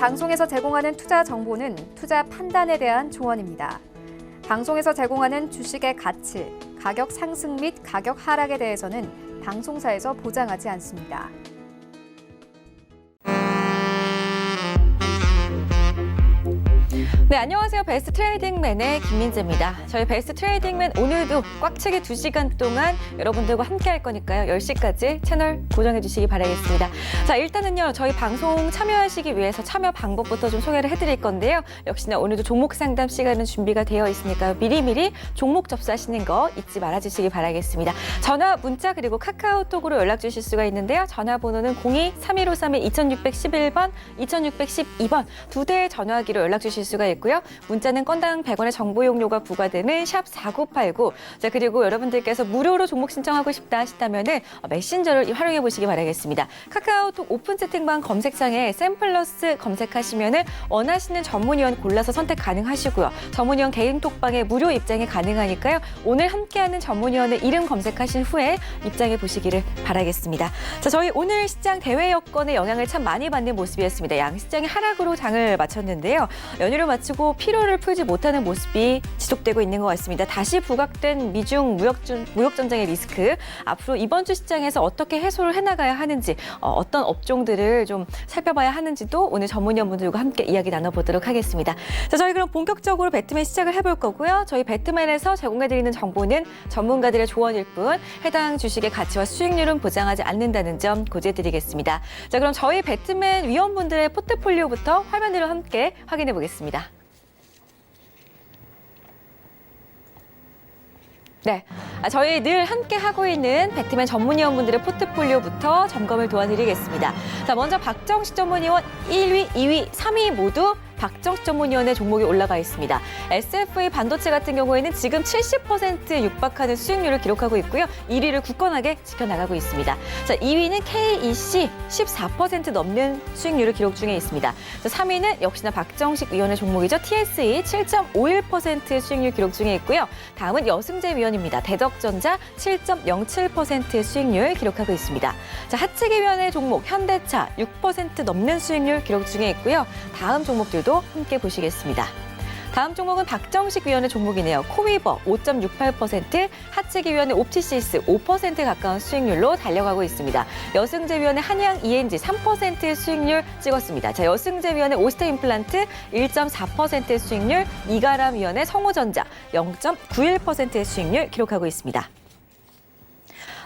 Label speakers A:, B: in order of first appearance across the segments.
A: 방송에서 제공하는 투자 정보는 투자 판단에 대한 조언입니다. 방송에서 제공하는 주식의 가치, 가격 상승 및 가격 하락에 대해서는 방송사에서 보장하지 않습니다.
B: 네, 안녕하세요. 베스트 트레이딩맨의 김민재입니다. 저희 베스트 트레이딩맨 오늘도 꽉차게 2시간 동안 여러분들과 함께 할 거니까요. 10시까지 채널 고정해 주시기 바라겠습니다. 자, 일단은요. 저희 방송 참여하시기 위해서 참여 방법부터 좀 소개를 해드릴 건데요. 역시나 오늘도 종목 상담 시간은 준비가 되어 있으니까요. 미리미리 종목 접수하시는 거 잊지 말아주시기 바라겠습니다. 전화, 문자 그리고 카카오톡으로 연락 주실 수가 있는데요. 전화번호는 02-3153-2611번, 2612번 두 대의 전화기로 연락 주실 수가 있고요. 문자는 건당 100원의 정보 이용료가 부과되는 샵 4989. 자, 그리고 여러분들께서 무료로 종목 신청하고 싶다 하시다면은 메신저를 활용해 보시기 바라겠습니다. 카카오톡 오픈 채팅방 검색창에 샘플러스 검색하시면은 원하시는 전문위원 골라서 선택 가능하시고요. 전문위원 개인 톡방에 무료 입장이 가능하니까요. 오늘 함께하는 전문위원의 이름 검색하신 후에 입장해 보시기를 바라겠습니다. 자, 저희 오늘 시장 대외 여건의 영향을 참 많이 받는 모습이었습니다. 양시장이 하락으로 장을 마쳤는데요. 연휴를 마치고 피로를 풀지 못하는 모습이 지속되고 있는 것 같습니다. 다시 부각된 미중 무역 전쟁의 리스크, 앞으로 이번 주 시장에서 어떻게 해소를 해나가야 하는지, 어떤 업종들을 좀 살펴봐야 하는지도 오늘 전문위원분들과 함께 이야기 나눠보도록 하겠습니다. 자, 저희 그럼 본격적으로 배트맨 시작을 해볼 거고요. 저희 배트맨에서 제공해드리는 정보는 전문가들의 조언일 뿐 해당 주식의 가치와 수익률은 보장하지 않는다는 점 고지해드리겠습니다. 자, 그럼 저희 배트맨 위원분들의 포트폴리오부터 화면으로 함께 확인해 보겠습니다. 네, 저희 늘 함께 하고 있는 배트맨 전문위원분들의 포트폴리오부터 점검을 도와드리겠습니다. 자, 먼저 박정식 전문위원 1위, 2위, 3위 모두 박정식 전문위원의 종목이 올라가 있습니다. SFA 반도체 같은 경우에는 지금 70% 육박하는 수익률을 기록하고 있고요. 1위를 굳건하게 지켜나가고 있습니다. 자, 2위는 KEC 14% 넘는 수익률을 기록 중에 있습니다. 자, 3위는 역시나 박정식 위원의 종목이죠. TSE 7.51% 수익률 기록 중에 있고요. 다음은 여승재 위원입니다. 대덕전자 7.07% 수익률 기록하고 있습니다. 자, 하채기 위원의 종목 현대차 6% 넘는 수익률 기록 중에 있고요. 다음 종목들도 함께 보시겠습니다. 다음 종목은 박정식 위원의 종목이네요. 코위버 5.68%, 하채기 위원의 옵티시스 5% 가까운 수익률로 달려가고 있습니다. 여승재 위원의 한양 ENG 3% 수익률 찍었습니다. 자, 여승재 위원의 오스테 임플란트 1.4% 수익률, 이가람 위원의 성우전자 0.91%의 수익률 기록하고 있습니다.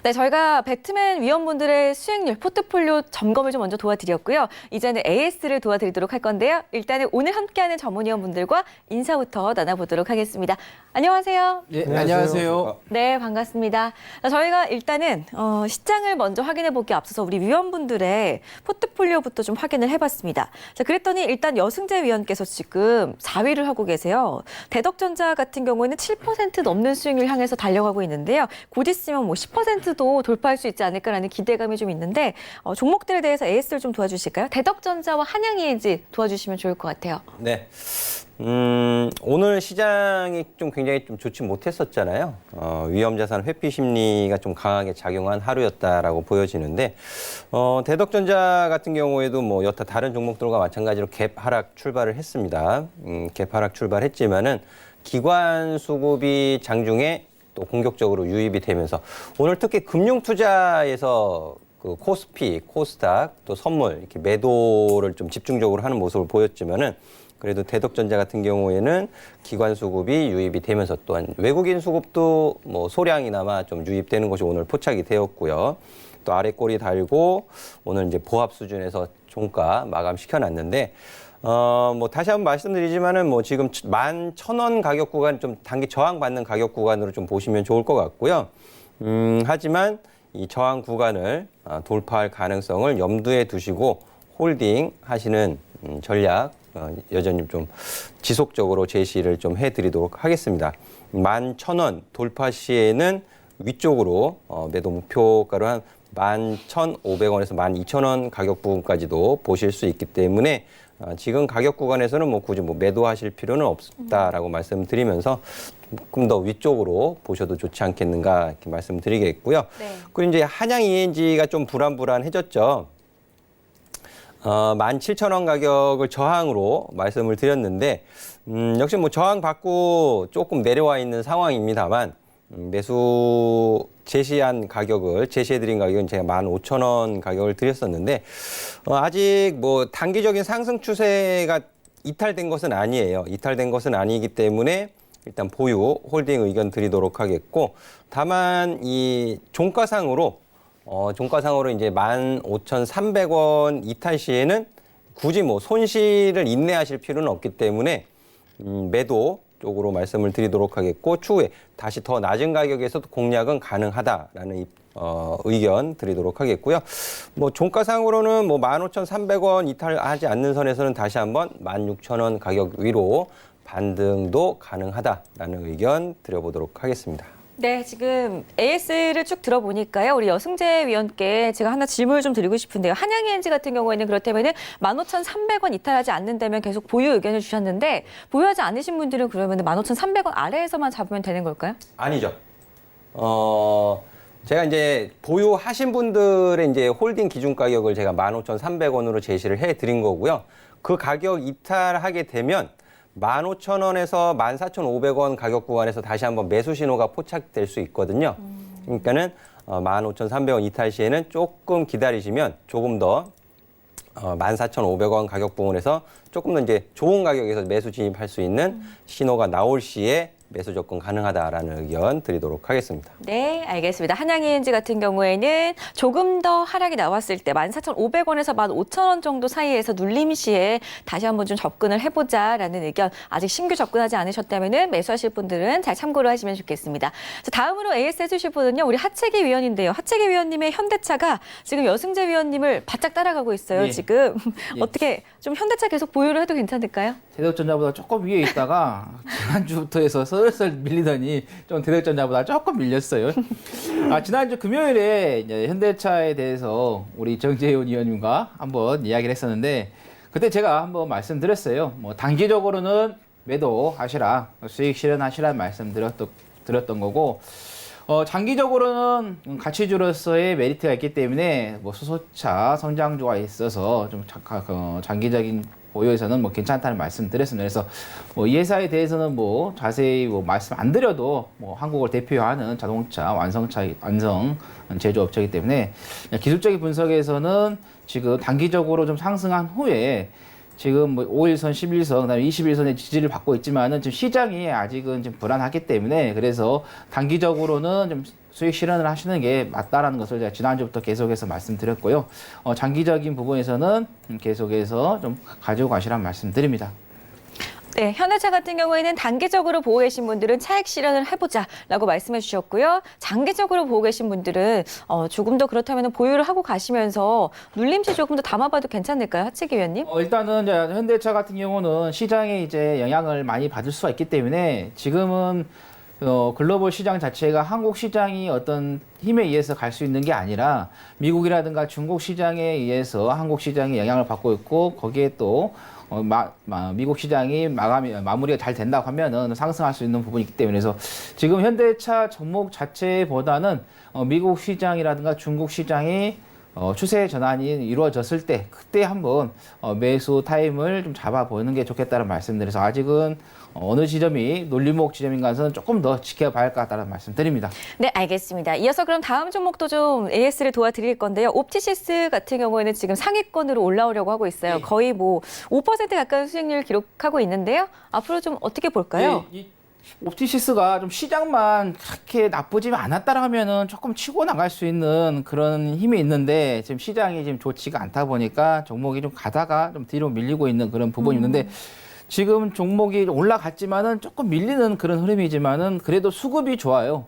B: 네, 저희가 배트맨 위원분들의 수익률, 포트폴리오 점검을 좀 먼저 도와드렸고요. 이제는 AS를 도와드리도록 할 건데요. 일단은 오늘 함께하는 전문위원분들과 인사부터 나눠보도록 하겠습니다. 안녕하세요.
C: 네, 안녕하세요.
B: 네, 반갑습니다. 자, 저희가 일단은 시장을 먼저 확인해 보기 앞서서 우리 위원분들의 포트폴리오부터 좀 확인을 해봤습니다. 자, 그랬더니 일단 여승재 위원께서 지금 4위를 하고 계세요. 대덕전자 같은 경우에는 7% 넘는 수익률 향해서 달려가고 있는데요. 곧 있으면 뭐 10%도 돌파할 수 있지 않을까라는 기대감이 좀 있는데 종목들에 대해서 AS를 좀 도와주실까요? 대덕전자와 한양ENG 도와주시면 좋을 것 같아요.
C: 네. 오늘 시장이 좀 굉장히 좀 좋지 못했었잖아요. 위험자산 회피 심리가 좀 강하게 작용한 하루였다라고 보여지는데, 대덕전자 같은 경우에도 뭐 여타 다른 종목들과 마찬가지로 갭 하락 출발을 했습니다. 갭 하락 출발했지만은 기관 수급이 장중에 또 공격적으로 유입이 되면서 오늘 특히 금융투자에서 그 코스피, 코스닥, 또 선물 이렇게 매도를 좀 집중적으로 하는 모습을 보였지만은 그래도 대덕전자 같은 경우에는 기관 수급이 유입이 되면서 또한 외국인 수급도 뭐 소량이나마 좀 유입되는 것이 오늘 포착이 되었고요. 또 아래 꼬리 달고 오늘 이제 보합 수준에서 종가 마감시켜놨는데 뭐 다시 한번 말씀드리지만은 뭐 지금 11,000원 가격 구간 좀 단기 저항받는 가격 구간으로 좀 보시면 좋을 것 같고요. 하지만 이 저항 구간을 돌파할 가능성을 염두에 두시고 홀딩 하시는 전략 여전히 좀 지속적으로 제시를 좀 해드리도록 하겠습니다. 11,000원 돌파 시에는 위쪽으로 매도 목표가로 한 11,500원에서 12,000원 가격 부분까지도 보실 수 있기 때문에 지금 가격 구간에서는 뭐 굳이 뭐 매도하실 필요는 없다라고 말씀드리면서 조금 더 위쪽으로 보셔도 좋지 않겠는가 이렇게 말씀드리겠고요.
B: 네.
C: 그리고 이제 한양 ENG가 좀 불안해졌죠. 17,000원 가격을 저항으로 말씀을 드렸는데 역시 뭐 저항 받고 조금 내려와 있는 상황입니다만 매수 제시해드린 가격은 제가 15,000원 가격을 드렸었는데 아직 뭐 단기적인 상승 추세가 이탈된 것은 아니에요. 이탈된 것은 아니기 때문에 일단 보유 홀딩 의견 드리도록 하겠고 다만 이 종가상으로 이제 15,300원 이탈 시에는 굳이 뭐 손실을 인내하실 필요는 없기 때문에 매도 쪽으로 말씀을 드리도록 하겠고 추후에 다시 더 낮은 가격에서도 공략은 가능하다라는 의견 드리도록 하겠고요. 뭐 종가상으로는 뭐 15,300원 이탈하지 않는 선에서는 다시 한번 16,000원 가격 위로 반등도 가능하다라는 의견 드려보도록 하겠습니다.
B: 네, 지금 AS를 쭉 들어보니까요. 우리 여승재 위원께 제가 하나 질문을 좀 드리고 싶은데요. 한양ENG 같은 경우에는 그렇다면 15,300원 이탈하지 않는다면 계속 보유 의견을 주셨는데 보유하지 않으신 분들은 그러면 15,300원 아래에서만 잡으면 되는 걸까요?
C: 아니죠. 제가 이제 보유하신 분들의 이제 홀딩 기준 가격을 제가 15,300원으로 제시를 해드린 거고요. 그 가격 이탈하게 되면 15,000원에서 14,500원 가격 구간에서 다시 한번 매수 신호가 포착될 수 있거든요. 그러니까는 15,300원 이탈 시에는 조금 기다리시면 조금 더 14,500원 가격 부분에서 조금 더 이제 좋은 가격에서 매수 진입할 수 있는 신호가 나올 시에 매수 접근 가능하다라는 의견 드리도록 하겠습니다.
B: 네, 알겠습니다. 한양ENG 같은 경우에는 조금 더 하락이 나왔을 때 14,500원에서 15,000원 정도 사이에서 눌림 시에 다시 한번 좀 접근을 해보자라는 의견. 아직 신규 접근하지 않으셨다면 매수하실 분들은 잘 참고를 하시면 좋겠습니다. 자, 다음으로 AS 해주실 분은요. 우리 하채기 위원인데요. 하채기 위원님의 현대차가 지금 여승재 위원님을 바짝 따라가고 있어요.
D: 예.
B: 지금
D: 예.
B: 어떻게 좀 현대차 계속 보유를 해도 괜찮을까요?
D: 대덕전자보다 조금 위에 있다가 지난주부터 해서 슬슬 밀리더니 좀 대덕전자보다 조금 밀렸어요. 지난주 금요일에 이제 현대차에 대해서 우리 정재훈 의원님과 한번 이야기를 했었는데 그때 제가 한번 말씀드렸어요. 뭐 단기적으로는 매도하시라, 수익 실현하시라는 말씀 드렸던 거고 장기적으로는 가치주로서의 메리트가 있기 때문에 뭐 수소차 성장주가 있어서 좀 장기적인 보유에서는 뭐 괜찮다는 말씀 드렸습니다. 그래서 뭐 이 회사에 대해서는 뭐 자세히 뭐 말씀 안 드려도 뭐 한국을 대표하는 자동차 완성 제조업체이기 때문에 기술적인 분석에서는 지금 단기적으로 좀 상승한 후에 지금 뭐 5일선, 11선, 그다음에 21선의 지지를 받고 있지만은 지금 시장이 아직은 좀 불안하기 때문에 그래서 단기적으로는 좀 수익 실현을 하시는 게 맞다라는 것을 제가 지난주부터 계속해서 말씀드렸고요. 장기적인 부분에서는 계속해서 좀 가지고 가시라는 말씀드립니다.
B: 네, 현대차 같은 경우에는 단기적으로 보고 계신 분들은 차익 실현을 해보자라고 말씀해 주셨고요. 장기적으로 보고 계신 분들은 조금 더 그렇다면 보유를 하고 가시면서 눌림시 조금 더 담아봐도 괜찮을까요, 하채기 위원님?
D: 일단은 이제 현대차 같은 경우는 시장에 이제 영향을 많이 받을 수가 있기 때문에 지금은 글로벌 시장 자체가 한국 시장이 어떤 힘에 의해서 갈 수 있는 게 아니라 미국이라든가 중국 시장에 의해서 한국 시장이 영향을 받고 있고 거기에 또 미국 시장이 마무리가 잘 된다고 하면은 상승할 수 있는 부분이 있기 때문에 그래서 지금 현대차 종목 자체보다는 미국 시장이라든가 중국 시장이 추세 전환이 이루어졌을 때 그때 한번 매수 타임을 좀 잡아보는 게 좋겠다는 말씀드려서 아직은 어느 지점이 논리목 지점인가는 조금 더 지켜봐야 할 것 같다는 말씀드립니다.
B: 네, 알겠습니다. 이어서 그럼 다음 종목도 좀 AS를 도와드릴 건데요. 옵티시스 같은 경우에는 지금 상위권으로 올라오려고 하고 있어요.
D: 네.
B: 거의 뭐 5% 가까운 수익률 기록하고 있는데요. 앞으로 좀 어떻게 볼까요?
D: 이 옵티시스가 좀 시장만 그렇게 나쁘지 않았다라 하면은 조금 치고 나갈 수 있는 그런 힘이 있는데 지금 시장이 지금 좋지가 않다 보니까 종목이 좀 가다가 좀 뒤로 밀리고 있는 그런 부분이 있는데 지금 종목이 올라갔지만은 조금 밀리는 그런 흐름이지만은 그래도 수급이 좋아요.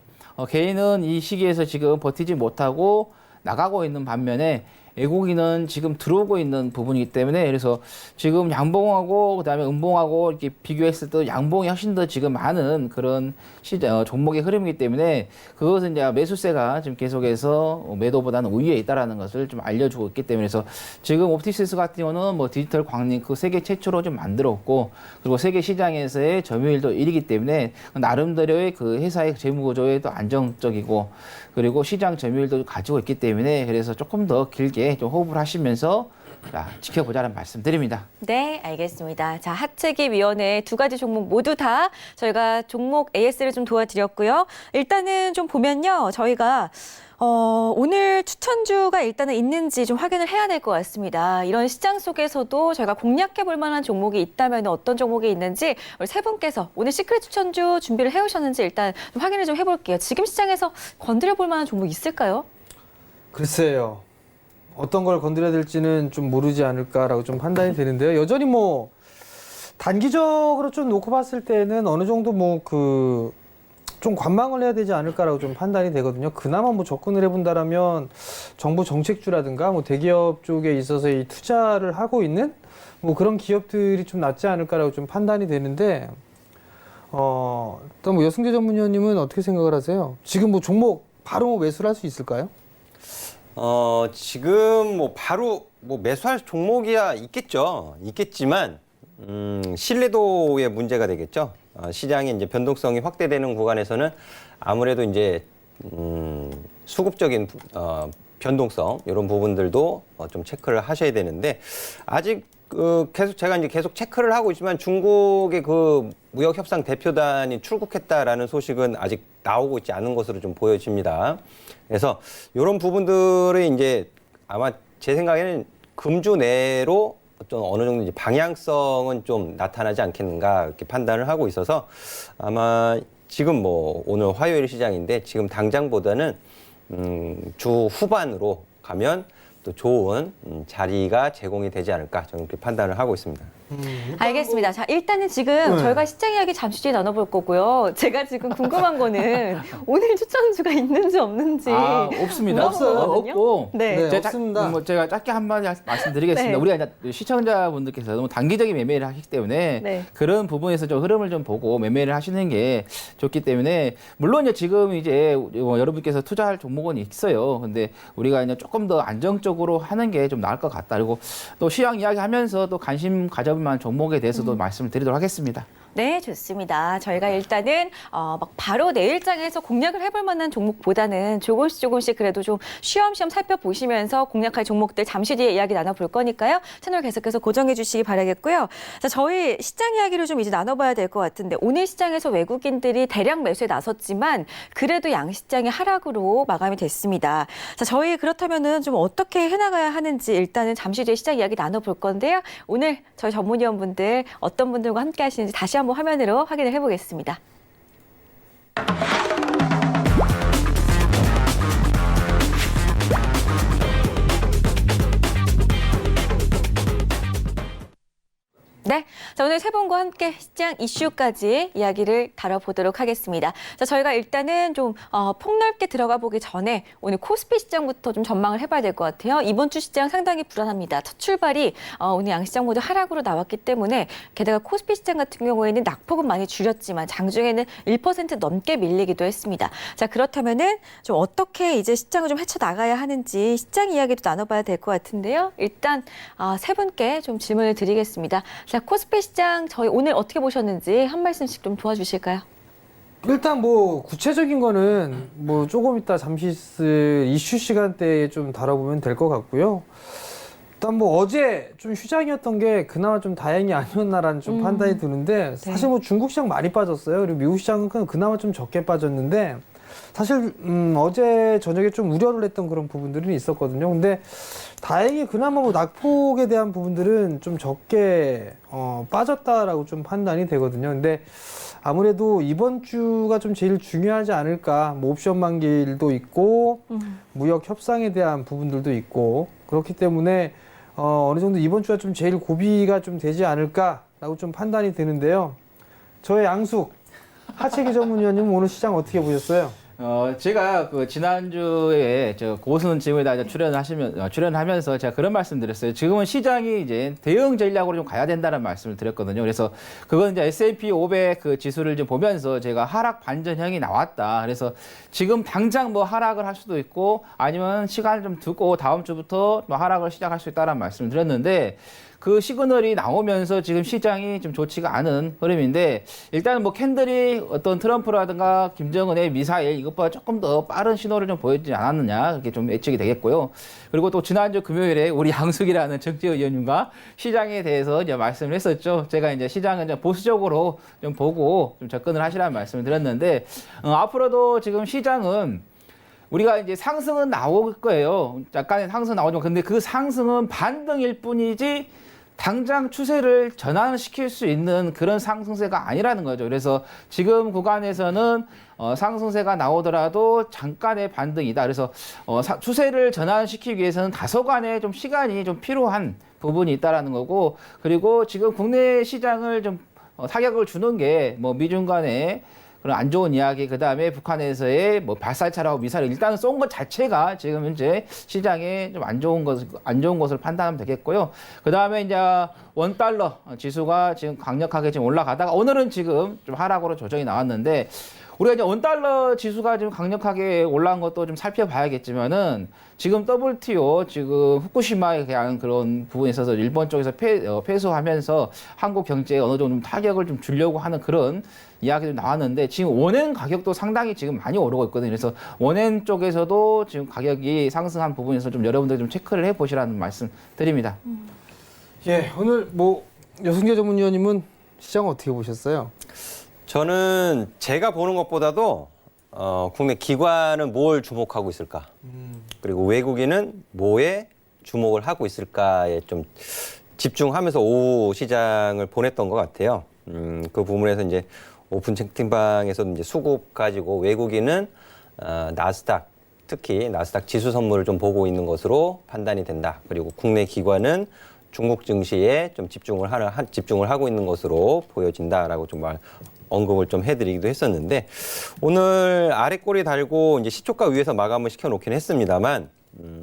D: 개인은 이 시기에서 지금 버티지 못하고 나가고 있는 반면에 외국인은 지금 들어오고 있는 부분이기 때문에 그래서 지금 양봉하고 그다음에 음봉하고 이렇게 비교했을 때 양봉이 훨씬 더 지금 많은 그런 시장 종목의 흐름이기 때문에 그것은 이제 매수세가 지금 계속해서 매도보다는 우위에 있다라는 것을 좀 알려주고 있기 때문에 그래서 지금 옵티시스 같은 경우는 뭐 디지털 광링크 세계 최초로 좀 만들었고 그리고 세계 시장에서의 점유율도 1위기 때문에 나름대로의 그 회사의 재무구조에도 안정적이고 그리고 시장 점유율도 가지고 있기 때문에 그래서 조금 더 길게 좀 호흡을 하시면서 자, 지켜보자는 말씀드립니다.
B: 네, 알겠습니다. 자, 하체기위원회 두 가지 종목 모두 다 저희가 종목 AS를 좀 도와드렸고요. 일단은 좀 보면요. 저희가 오늘 추천주가 일단은 있는지 좀 확인을 해야 될 것 같습니다. 이런 시장 속에서도 저희가 공략해 볼 만한 종목이 있다면 어떤 종목이 있는지 우리 세 분께서 오늘 시크릿 추천주 준비를 해오셨는지 일단 좀 확인을 좀 해볼게요. 지금 시장에서 건드려 볼 만한 종목 있을까요?
E: 글쎄요. 어떤 걸 건드려야 될지는 좀 모르지 않을까라고 좀 판단이 되는데요. 여전히 뭐 단기적으로 좀 놓고 봤을 때는 어느 정도 좀 관망을 해야 되지 않을까라고 좀 판단이 되거든요. 그나마 뭐 접근을 해본다라면 정부 정책주라든가 뭐 대기업 쪽에 있어서 이 투자를 하고 있는 뭐 그런 기업들이 좀 낫지 않을까라고 좀 판단이 되는데, 일단 뭐 여승재 전문위원님은 어떻게 생각을 하세요? 지금 뭐 종목 바로 뭐 매수를 할 수 있을까요?
C: 지금 뭐 바로 뭐 매수할 종목이야 있겠지만, 신뢰도의 문제가 되겠죠. 시장의 이제 변동성이 확대되는 구간에서는 아무래도 이제, 수급적인, 변동성, 이런 부분들도 좀 체크를 하셔야 되는데, 아직 계속 체크를 하고 있지만 중국의 그 무역협상 대표단이 출국했다라는 소식은 아직 나오고 있지 않은 것으로 좀 보여집니다. 그래서 이런 부분들이 이제 아마 제 생각에는 금주 내로 좀 어느 정도 이제 방향성은 좀 나타나지 않겠는가 이렇게 판단을 하고 있어서 아마 지금 뭐 오늘 화요일 시장인데 지금 당장보다는 주 후반으로 가면 또 좋은 자리가 제공이 되지 않을까 저는 그렇게 판단을 하고 있습니다.
B: 알겠습니다. 자, 일단은 지금
E: 네.
B: 저희가 시장 이야기 잠시 뒤에 나눠볼 거고요. 제가 지금 궁금한 거는 오늘 추천주가 있는지 없는지.
D: 없습니다.
B: 물어보거든요.
D: 없고.
B: 네.
E: 네.
D: 제가
E: 없습니다.
D: 제가 짧게 한마디 말씀드리겠습니다.
B: 네.
D: 우리가 이제 시청자분들께서 너무 단기적인 매매를 하기 때문에
B: 네.
D: 그런 부분에서 좀 흐름을 좀 보고 매매를 하시는 게 좋기 때문에 물론 이제 지금 이제 여러분께서 투자할 종목은 있어요. 근데 우리가 이제 조금 더 안정적으로 하는 게 좀 나을 것 같다. 그리고 또 시황 이야기하면서 또 관심 가져볼 만한 종목에 대해서도 말씀을 드리도록 하겠습니다.
B: 네, 좋습니다. 저희가 일단은 막 바로 내일장에서 공략을 해볼 만한 종목보다는 조금씩 그래도 좀 쉬엄쉬엄 살펴보시면서 공략할 종목들 잠시 뒤에 이야기 나눠볼 거니까요. 채널 계속해서 고정해 주시기 바라겠고요. 자, 저희 시장 이야기를 좀 이제 나눠봐야 될 것 같은데 오늘 시장에서 외국인들이 대량 매수에 나섰지만 그래도 양시장이 하락으로 마감이 됐습니다. 자, 저희 그렇다면은 좀 어떻게 해나가야 하는지 일단은 잠시 뒤에 시장 이야기 나눠볼 건데요. 오늘 저희 전문위원분들 어떤 분들과 함께 하시는지 다시 한번 화면으로 확인을 해보겠습니다. 네, 자 오늘 세 분과 함께 시장 이슈까지 이야기를 다뤄보도록 하겠습니다. 자, 저희가 일단은 좀 폭넓게 들어가 보기 전에 오늘 코스피 시장부터 좀 전망을 해봐야 될 것 같아요. 이번 주 시장 상당히 불안합니다. 첫 출발이 오늘 양시장 모두 하락으로 나왔기 때문에 게다가 코스피 시장 같은 경우에는 낙폭은 많이 줄였지만 장중에는 1% 넘게 밀리기도 했습니다. 자, 그렇다면은 좀 어떻게 이제 시장을 좀 헤쳐나가야 하는지 시장 이야기도 나눠봐야 될 것 같은데요. 일단 세 분께 좀 질문을 드리겠습니다. 자, 코스피 시장 저희 오늘 어떻게 보셨는지 한 말씀씩 좀 도와주실까요?
E: 일단 뭐 구체적인 거는 뭐 조금 이따 잠시 있을 이슈 시간대에 좀 다뤄보면 될 것 같고요. 일단 뭐 어제 좀 휴장이었던 게 그나마 좀 다행이 아니었나라는 좀 판단이 드는데 사실 뭐 중국 시장 많이 빠졌어요. 그리고 미국 시장은 그나마 좀 적게 빠졌는데 사실 어제 저녁에 좀 우려를 했던 그런 부분들은 있었거든요. 근데 다행히 그나마 뭐 낙폭에 대한 부분들은 좀 적게 빠졌다라고 좀 판단이 되거든요. 근데 아무래도 이번 주가 좀 제일 중요하지 않을까. 뭐 옵션 만기일도 있고 무역 협상에 대한 부분들도 있고 그렇기 때문에 어느 정도 이번 주가 좀 제일 고비가 좀 되지 않을까라고 좀 판단이 되는데요. 저의 양숙 하채기 전문위원님 오늘 시장 어떻게 보셨어요?
D: 제가 그 지난주에 저 고순 질문에다 출연하면서 제가 그런 말씀 드렸어요. 지금은 시장이 이제 대응 전략으로 좀 가야 된다는 말씀을 드렸거든요. 그래서 그건 이제 S&P 500 그 지수를 좀 보면서 제가 하락 반전형이 나왔다. 그래서 지금 당장 뭐 하락을 할 수도 있고 아니면 시간을 좀 두고 다음 주부터 뭐 하락을 시작할 수 있다는 말씀을 드렸는데 그 시그널이 나오면서 지금 시장이 좀 좋지가 않은 흐름인데 일단은 뭐 캔들이 어떤 트럼프라든가 김정은의 미사일 이것보다 조금 더 빠른 신호를 좀 보여주지 않았느냐 그렇게 좀 예측이 되겠고요. 그리고 또 지난주 금요일에 우리 양숙이라는 정재호 의원님과 시장에 대해서 이제 말씀을 했었죠. 제가 이제 시장은 좀 보수적으로 좀 보고 좀 접근을 하시라는 말씀을 드렸는데 앞으로도 지금 시장은 우리가 이제 상승은 나올 거예요. 약간의 상승 나오죠. 근데 그 상승은 반등일 뿐이지 당장 추세를 전환시킬 수 있는 그런 상승세가 아니라는 거죠. 그래서 지금 구간에서는 상승세가 나오더라도 잠깐의 반등이다. 그래서 추세를 전환시키기 위해서는 다소간의 좀 시간이 좀 필요한 부분이 있다라는 거고, 그리고 지금 국내 시장을 좀 타격을 주는 게 뭐 미중 간의 그런 안 좋은 이야기, 그 다음에 북한에서의 뭐 발사차라고 미사를 일단은 쏜 것 자체가 지금 현재 시장에 좀 안 좋은 것을 판단하면 되겠고요. 그 다음에 이제 원달러 지수가 지금 강력하게 지금 올라가다가 오늘은 지금 좀 하락으로 조정이 나왔는데, 우리가 이제 원달러 지수가 지금 강력하게 올라온 것도 좀 살펴봐야겠지만은 지금 WTO 지금 후쿠시마에 대한 그런 부분에 있어서 일본 쪽에서 패소하면서 한국 경제에 어느 정도 좀 타격을 좀 주려고 하는 그런 이야기도 나왔는데, 지금 원엔 가격도 상당히 지금 많이 오르고 있거든요. 그래서 원엔 쪽에서도 지금 가격이 상승한 부분에서 좀 여러분들 좀 체크를 해보시라는 말씀 드립니다.
E: 예, 오늘 뭐 여승재 전문위원님은 시장 어떻게 보셨어요?
C: 저는 제가 보는 것보다도 국내 기관은 뭘 주목하고 있을까? 그리고 외국인은 뭐에 주목을 하고 있을까에 좀 집중하면서 오후 시장을 보냈던 것 같아요. 그 부분에서 이제 오픈 채팅방에서도 이제 수급 가지고 외국인은 나스닥, 특히 나스닥 지수 선물을 좀 보고 있는 것으로 판단이 된다. 그리고 국내 기관은 중국 증시에 좀 집중을 하고 있는 것으로 보여진다라고 좀 언급을 좀 해드리기도 했었는데, 오늘 아래 꼬리 달고 이제 시초가 위에서 마감을 시켜놓긴 했습니다만,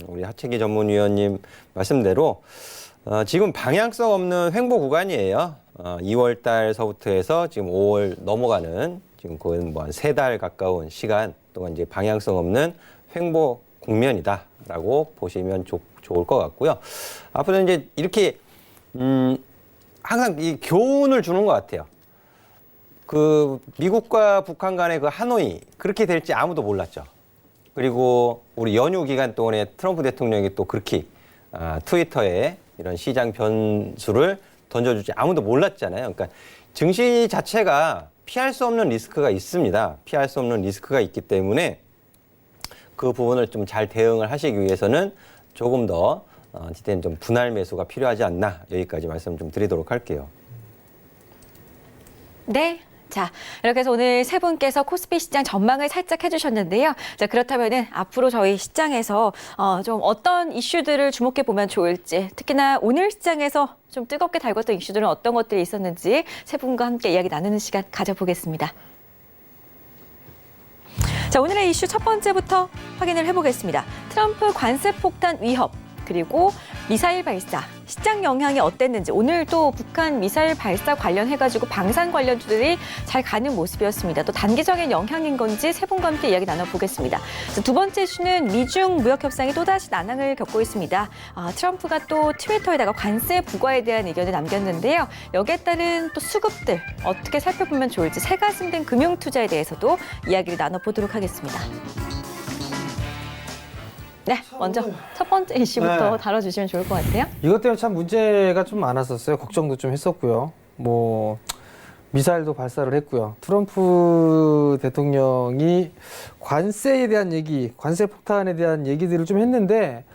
C: 우리 하채기 전문위원님 말씀대로 지금 방향성 없는 횡보 구간이에요. 2월 달서부터 해서 지금 5월 넘어가는 지금 거의 뭐 한 3달 가까운 시간 동안 이제 방향성 없는 횡보 국면이다라고 보시면 좋을 것 같고요. 앞으로 이제 이렇게 항상 이 교훈을 주는 것 같아요. 그 미국과 북한 간의 그 하노이 그렇게 될지 아무도 몰랐죠. 그리고 우리 연휴 기간 동안에 트럼프 대통령이 또 그렇게 트위터에 이런 시장 변수를 던져줄지 아무도 몰랐잖아요. 그러니까 증시 자체가 피할 수 없는 리스크가 있습니다. 피할 수 없는 리스크가 있기 때문에 그 부분을 좀 잘 대응을 하시기 위해서는 조금 더 지금 좀 분할 매수가 필요하지 않나, 여기까지 말씀 좀 드리도록 할게요.
B: 네. 자, 이렇게 해서 오늘 세 분께서 코스피 시장 전망을 살짝 해주셨는데요. 자, 그렇다면은 앞으로 저희 시장에서 좀 어떤 이슈들을 주목해 보면 좋을지, 특히나 오늘 시장에서 좀 뜨겁게 달궜던 이슈들은 어떤 것들이 있었는지 세 분과 함께 이야기 나누는 시간 가져보겠습니다. 자, 오늘의 이슈 첫 번째부터 확인을 해보겠습니다. 트럼프 관세 폭탄 위협, 그리고 미사일 발사, 시장 영향이 어땠는지, 오늘 또 북한 미사일 발사 관련해가지고 방산 관련주들이 잘 가는 모습이었습니다. 또 단기적인 영향인 건지 세 분과 함께 이야기 나눠보겠습니다. 두 번째 이슈는 미중 무역 협상이 또다시 난항을 겪고 있습니다. 트럼프가 또 트위터에다가 관세 부과에 대한 의견을 남겼는데요. 여기에 따른 또 수급들 어떻게 살펴보면 좋을지, 새가 증된 금융 투자에 대해서도 이야기를 나눠보도록 하겠습니다. 네, 먼저 첫 번째 이슈부터
E: 네.
B: 다뤄주시면 좋을 것 같아요.
E: 이것 때문에 참 문제가 좀 많았었어요. 걱정도 좀 했었고요. 뭐 미사일도 발사를 했고요. 트럼프 대통령이 관세에 대한 얘기, 관세 폭탄에 대한 얘기들을 좀 했는데,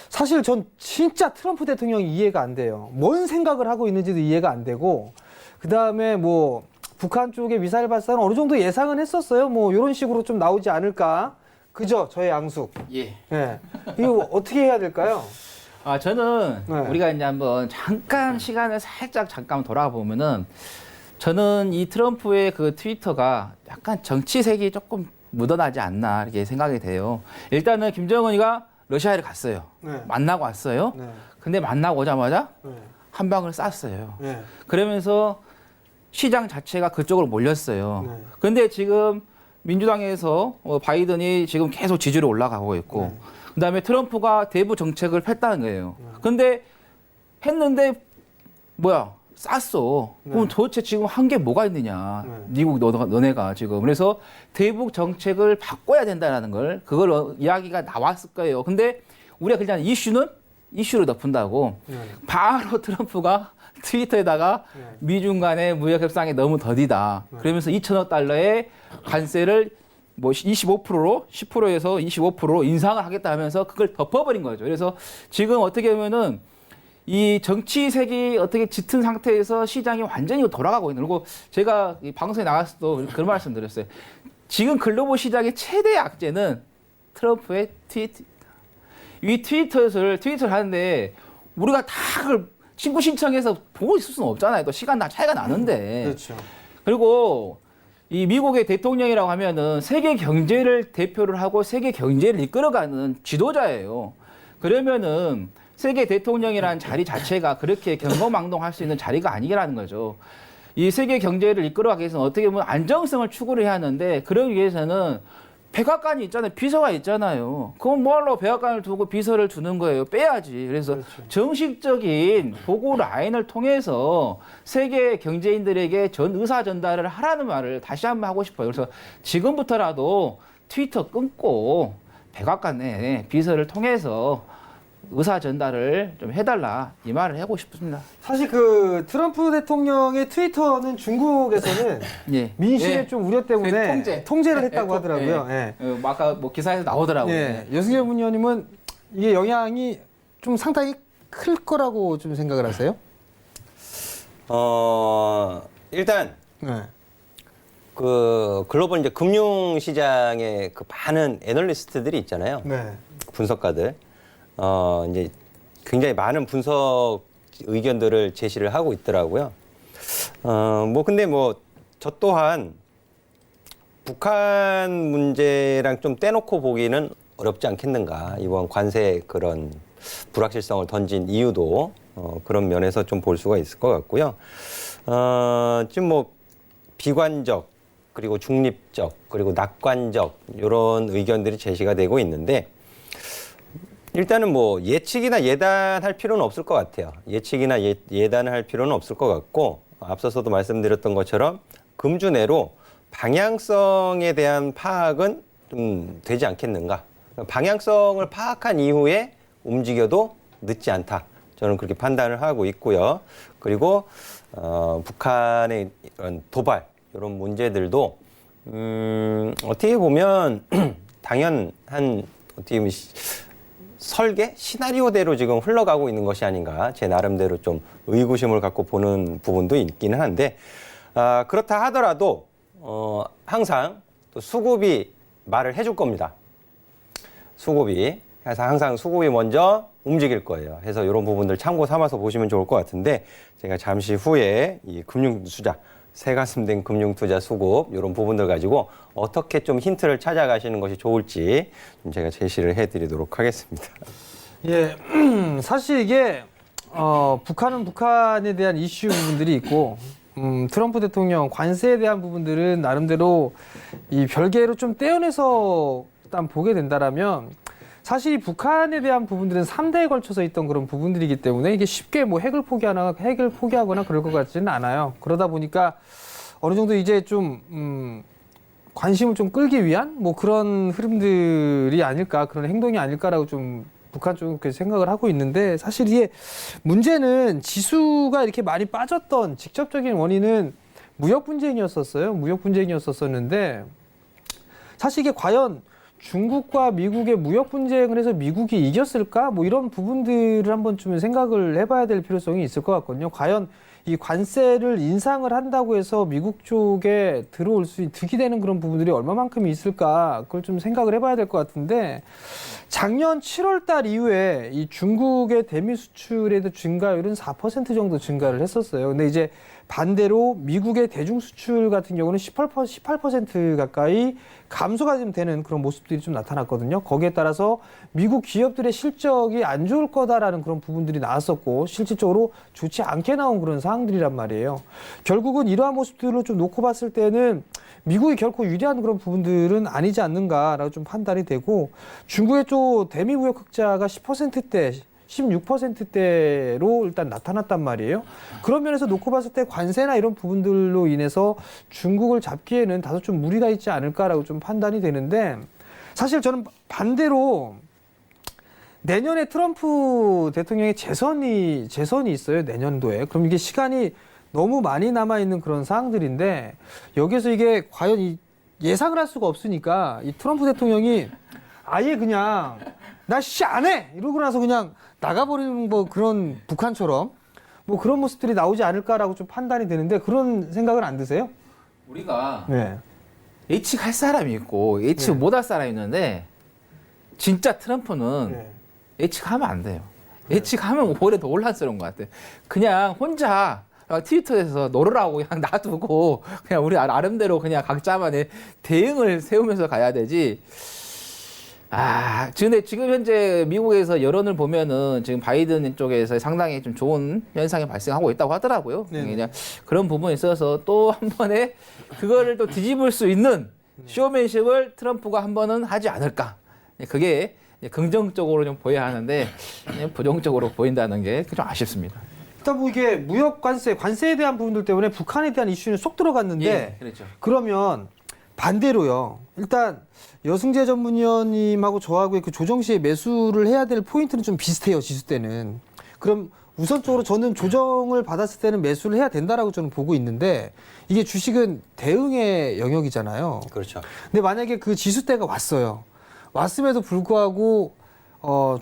E: 사실 전 진짜 트럼프 대통령이 이해가 안 돼요. 뭔 생각을 하고 있는지도 이해가 안 되고, 그 다음에 뭐 북한 쪽의 미사일 발사는 어느 정도 예상은 했었어요. 뭐 이런 식으로 좀 나오지 않을까. 그죠? 저의 양숙.
D: 예.
E: 예. 이거 어떻게 해야 될까요?
D: 저는
E: 네.
D: 우리가 이제 한번 잠깐 시간을 살짝 잠깐 돌아보면은, 저는 이 트럼프의 그 트위터가 약간 정치색이 조금 묻어나지 않나 이렇게 생각이 돼요. 일단은 김정은이가 러시아를 갔어요.
E: 네.
D: 만나고 왔어요.
E: 네.
D: 근데 만나고 오자마자
E: 네.
D: 한 방을 쐈어요.
E: 네.
D: 그러면서 시장 자체가 그쪽으로 몰렸어요.
E: 네.
D: 근데 지금 민주당에서 바이든이 지금 계속 지지율이 올라가고 있고, 그다음에 트럼프가 대부 정책을 폈다는 거예요. 근데 했는데 뭐야 쌌어. 그럼 도대체 지금 한 게 뭐가 있느냐. 미국 너네가 지금. 그래서 대북 정책을 바꿔야 된다는 걸 그걸 이야기가 나왔을 거예요. 근데 우리가 그냥 이슈는 이슈로 덮은다고 바로 트럼프가 트위터에다가 미중 간의 무역 협상이 너무 더디다. 그러면서 2천억 달러의 관세를 뭐 25%로 10%에서 25%로 인상을 하겠다 하면서 그걸 덮어버린 거죠. 그래서 지금 어떻게 보면은 이 정치색이 어떻게 짙은 상태에서 시장이 완전히 돌아가고 있는. 그리고 제가 이 방송에 나갔을 때도 그런 말씀 드렸어요. 지금 글로벌 시장의 최대 악재는 트럼프의 트위터. 이 트위터를 하는데 우리가 다 그걸 친구 신청해서 보고 있을 수는 없잖아요. 또 시간 차이가 나는데.
E: 그렇죠.
D: 그리고 이 미국의 대통령이라고 하면은 세계 경제를 대표를 하고 세계 경제를 이끌어가는 지도자예요. 그러면은 세계 대통령이라는 자리 자체가 그렇게 경거망동할 수 있는 자리가 아니라는 거죠. 이 세계 경제를 이끌어가기 위해서는 어떻게 보면 안정성을 추구를 해야 하는데 그러기 위해서는 백악관이 있잖아요. 비서가 있잖아요. 그럼 뭐하러 백악관을 두고 비서를 두는 거예요. 빼야지. 그래서 정식적인 보고 라인을 통해서 세계 경제인들에게 전 의사 전달을 하라는 말을 다시 한번 하고 싶어요. 그래서 지금부터라도 트위터 끊고 백악관에 비서를 통해서 의사 전달을 좀 해달라 이 말을 하고 싶습니다.
E: 사실 그 트럼프 대통령의 트위터는 중국에서는
D: 예.
E: 민심의
D: 예.
E: 좀 우려 때문에 통제를 했다고 하더라고요. 예.
D: 아까 뭐 기사에서 나오더라고요.
E: 예. 여승열 의원님은 이게 영향이 좀 상당히 클 거라고 좀 생각을 하세요?
C: 일단
E: 네.
C: 그 글로벌 이제 금융 시장의 그 많은 애널리스트들이 있잖아요.
E: 네.
C: 분석가들. 이제 굉장히 많은 분석 의견들을 제시를 하고 있더라고요. 뭐 근데 뭐 저 또한 북한 문제랑 좀 떼놓고 보기는 어렵지 않겠는가. 이번 관세 그런 불확실성을 던진 이유도 그런 면에서 좀 볼 수가 있을 것 같고요. 지금 뭐 비관적 그리고 중립적 그리고 낙관적 이런 의견들이 제시가 되고 있는데 일단은 뭐 예측이나 예단할 필요는 없을 것 같아요. 예측이나 예단을 할 필요는 없을 것 같고 앞서서도 말씀드렸던 것처럼 금주 내로 방향성에 대한 파악은 좀 되지 않겠는가. 방향성을 파악한 이후에 움직여도 늦지 않다. 저는 그렇게 판단을 하고 있고요. 그리고 북한의 이런 도발 이런 문제들도 어떻게 보면 당연한 어떻게 보면 설계 시나리오대로 지금 흘러가고 있는 것이 아닌가 제 나름대로 좀 의구심을 갖고 보는 부분도 있기는 한데 그렇다 하더라도 항상 또 수급이 말을 해줄 겁니다. 수급이 그래서 항상 수급이 먼저 움직일 거예요. 해서 이런 부분들 참고 삼아서 보시면 좋을 것 같은데 제가 잠시 후에 이 금융투자 새가슴된 금융투자 수급 이런 부분들 가지고 어떻게 좀 힌트를 찾아가시는 것이 좋을지 좀 제가 제시를 해드리도록 하겠습니다.
E: 예, 사실 이게 북한은 북한에 대한 이슈 부분들이 있고 트럼프 대통령 관세에 대한 부분들은 나름대로 이 별개로 좀 떼어내서 일단 보게 된다라면 사실 이 북한에 대한 부분들은 3대에 걸쳐서 있던 그런 부분들이기 때문에 이게 쉽게 뭐 핵을 포기하거나 그럴 것 같지는 않아요. 그러다 보니까 어느 정도 이제 좀 관심을 좀 끌기 위한 뭐 그런 흐름들이 아닐까, 그런 행동이 아닐까라고 좀 북한 쪽은 그렇게 생각을 하고 있는데 사실 이게 문제는 지수가 이렇게 많이 빠졌던 직접적인 원인은 무역 분쟁이었었어요. 무역 분쟁이었었는데 사실 이게 과연 중국과 미국의 무역 분쟁을 해서 미국이 이겼을까? 뭐 이런 부분들을 한번 좀 생각을 해봐야 될 필요성이 있을 것 같거든요. 과연 이 관세를 인상을 한다고 해서 미국 쪽에 득이 되는 그런 부분들이 얼마만큼 있을까? 그걸 좀 생각을 해봐야 될 것 같은데 작년 7월 달 이후에 이 중국의 대미 수출에도 증가율은 4% 정도 증가를 했었어요. 근데 이제 반대로 미국의 대중 수출 같은 경우는 18% 가까이 감소가 좀 되는 그런 모습들이 좀 나타났거든요. 거기에 따라서 미국 기업들의 실적이 안 좋을 거다라는 그런 부분들이 나왔었고 실질적으로 좋지 않게 나온 그런 상황들이란 말이에요. 결국은 이러한 모습들을 좀 놓고 봤을 때는 미국이 결코 유리한 그런 부분들은 아니지 않는가라고 좀 판단이 되고 중국의 또 대미 무역 흑자가 10%대 16%대로 일단 나타났단 말이에요. 그런 면에서 놓고 봤을 때 관세나 이런 부분들로 인해서 중국을 잡기에는 다소 좀 무리가 있지 않을까라고 좀 판단이 되는데, 사실 저는 반대로 내년에 트럼프 대통령의 재선이 있어요. 내년도에. 그럼 이게 시간이 너무 많이 남아있는 그런 사항들인데, 여기서 이게 과연 예상을 할 수가 없으니까 이 트럼프 대통령이 아예 그냥 나 씨 안 해! 이러고 나서 그냥 나가버리는 뭐 그런 북한처럼 뭐 그런 모습들이 나오지 않을까라고 좀 판단이 되는데, 그런 생각은 안 드세요?
D: 우리가
E: 네.
D: 예측할 사람이 있고 예측
E: 네.
D: 못할 사람이 있는데, 진짜 트럼프는
E: 네.
D: 예측하면 안 돼요. 예측하면 오히려 더 혼란스러운 것 같아요. 그냥 혼자 트위터에서 놀으라고 그냥 놔두고 그냥 우리 나름대로 그냥 각자만의 대응을 세우면서 가야 되지. 근데 지금 현재 미국에서 여론을 보면은 지금 바이든 쪽에서 상당히 좀 좋은 현상이 발생하고 있다고 하더라고요.
E: 네네.
D: 그냥 그런 부분에 있어서 또 한 번에 그거를 또 뒤집을 수 있는 쇼맨십을 트럼프가 한 번은 하지 않을까. 그게 긍정적으로 좀 보여야 하는데 부정적으로 보인다는 게 좀 아쉽습니다.
E: 일단 뭐 이게 무역 관세에 대한 부분들 때문에 북한에 대한 이슈는 쏙 들어갔는데,
D: 그렇죠.
E: 그러면 반대로요. 일단 여승재 전문위원님하고 저하고의 그 조정 시에 매수를 해야 될 포인트는 좀 비슷해요. 지수 때는. 그럼 우선적으로 저는 조정을 받았을 때는 매수를 해야 된다라고 저는 보고 있는데, 이게 주식은 대응의 영역이잖아요.
C: 그렇죠.
E: 근데 만약에 그 지수 때가 왔어요. 왔음에도 불구하고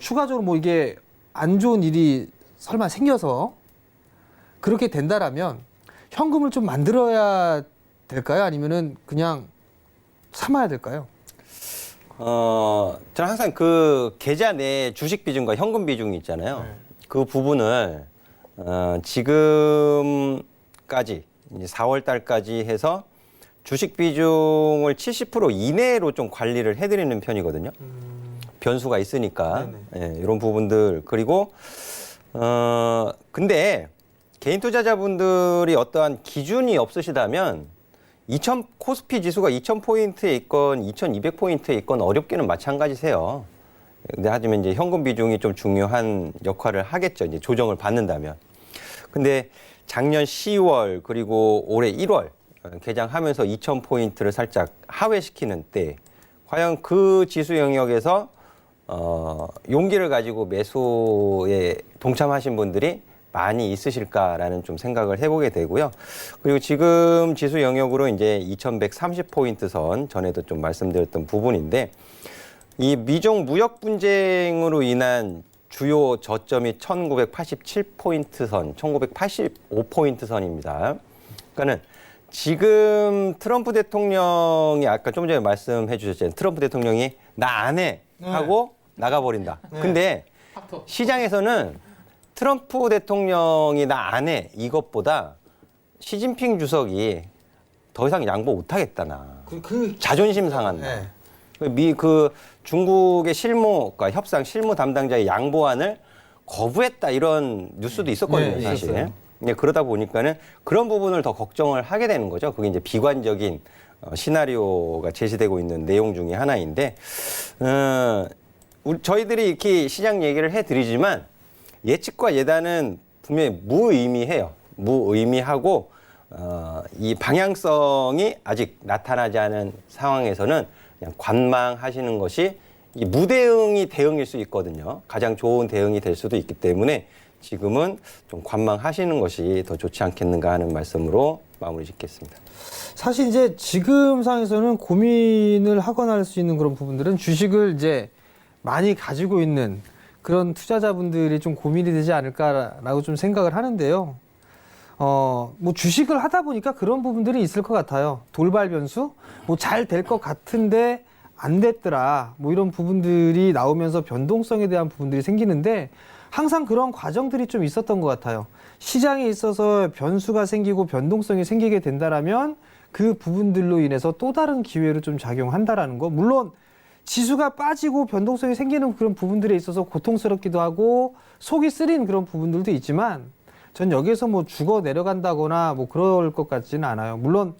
E: 추가적으로 뭐 이게 안 좋은 일이 설마 생겨서 그렇게 된다라면 현금을 좀 만들어야 될까요? 아니면은 그냥 참아야 될까요?
C: 저는 항상 그 계좌 내 주식 비중과 현금 비중이 있잖아요. 그 부분을 지금까지 이제 4월 달까지 해서 주식 비중을 70% 이내로 좀 관리를 해드리는 편이거든요. 변수가 있으니까. 예, 이런 부분들. 그리고 근데 개인 투자자분들이 어떠한 기준이 없으시다면 코스피 지수가 2000포인트에 있건 2200포인트에 있건 어렵게는 마찬가지세요. 근데 하지만 이제 현금 비중이 좀 중요한 역할을 하겠죠. 이제 조정을 받는다면. 근데 작년 10월 그리고 올해 1월 개장하면서 2000포인트를 살짝 하회시키는 때 과연 그 지수 영역에서 용기를 가지고 매수에 동참하신 분들이 많이 있으실까라는 좀 생각을 해보게 되고요. 그리고 지금 지수 영역으로 이제 2130포인트 선 전에도 좀 말씀드렸던 부분인데, 이 미중 무역 분쟁으로 인한 주요 저점이 1987포인트 선, 1985포인트 선입니다. 그러니까는 지금 트럼프 대통령이 아까 좀 전에 말씀해 주셨잖아요. 트럼프 대통령이 나 안 해 하고 나가버린다. 근데 시장에서는 트럼프 대통령이 나 안 해 이것보다 시진핑 주석이 더 이상 양보 못하겠다 나. 자존심 상한다. 그 중국의 그러니까 협상 실무 담당자의 양보안을 거부했다 이런 뉴스도 있었거든요, 사실.
E: 있었어요.
C: 네, 그러다 보니까는 그런 부분을 더 걱정을 하게 되는 거죠. 그게 이제 비관적인 시나리오가 제시되고 있는 내용 중에 하나인데, 저희들이 이렇게 시장 얘기를 해드리지만 예측과 예단은 분명히 무의미해요. 무의미하고 이 방향성이 아직 나타나지 않은 상황에서는 그냥 관망하시는 것이 이 무대응이 대응일 수 있거든요. 가장 좋은 대응이 될 수도 있기 때문에 지금은 좀 관망하시는 것이 더 좋지 않겠는가 하는 말씀으로 마무리 짓겠습니다.
E: 사실 이제 지금 상황에서는 고민을 하거나 할 수 있는 그런 부분들은 주식을 이제 많이 가지고 있는 그런 투자자분들이 좀 고민이 되지 않을까라고 좀 생각을 하는데요. 뭐 주식을 하다 보니까 그런 부분들이 있을 것 같아요. 돌발 변수? 뭐 잘 될 것 같은데 안 됐더라. 뭐 이런 부분들이 나오면서 변동성에 대한 부분들이 생기는데 항상 그런 과정들이 좀 있었던 것 같아요. 시장에 있어서 변수가 생기고 변동성이 생기게 된다라면 그 부분들로 인해서 또 다른 기회로 좀 작용한다라는 거. 물론 지수가 빠지고 변동성이 생기는 그런 부분들에 있어서 고통스럽기도 하고 속이 쓰린 그런 부분들도 있지만 전 여기에서 뭐 죽어 내려간다거나 뭐 그럴 것 같지는 않아요. 물론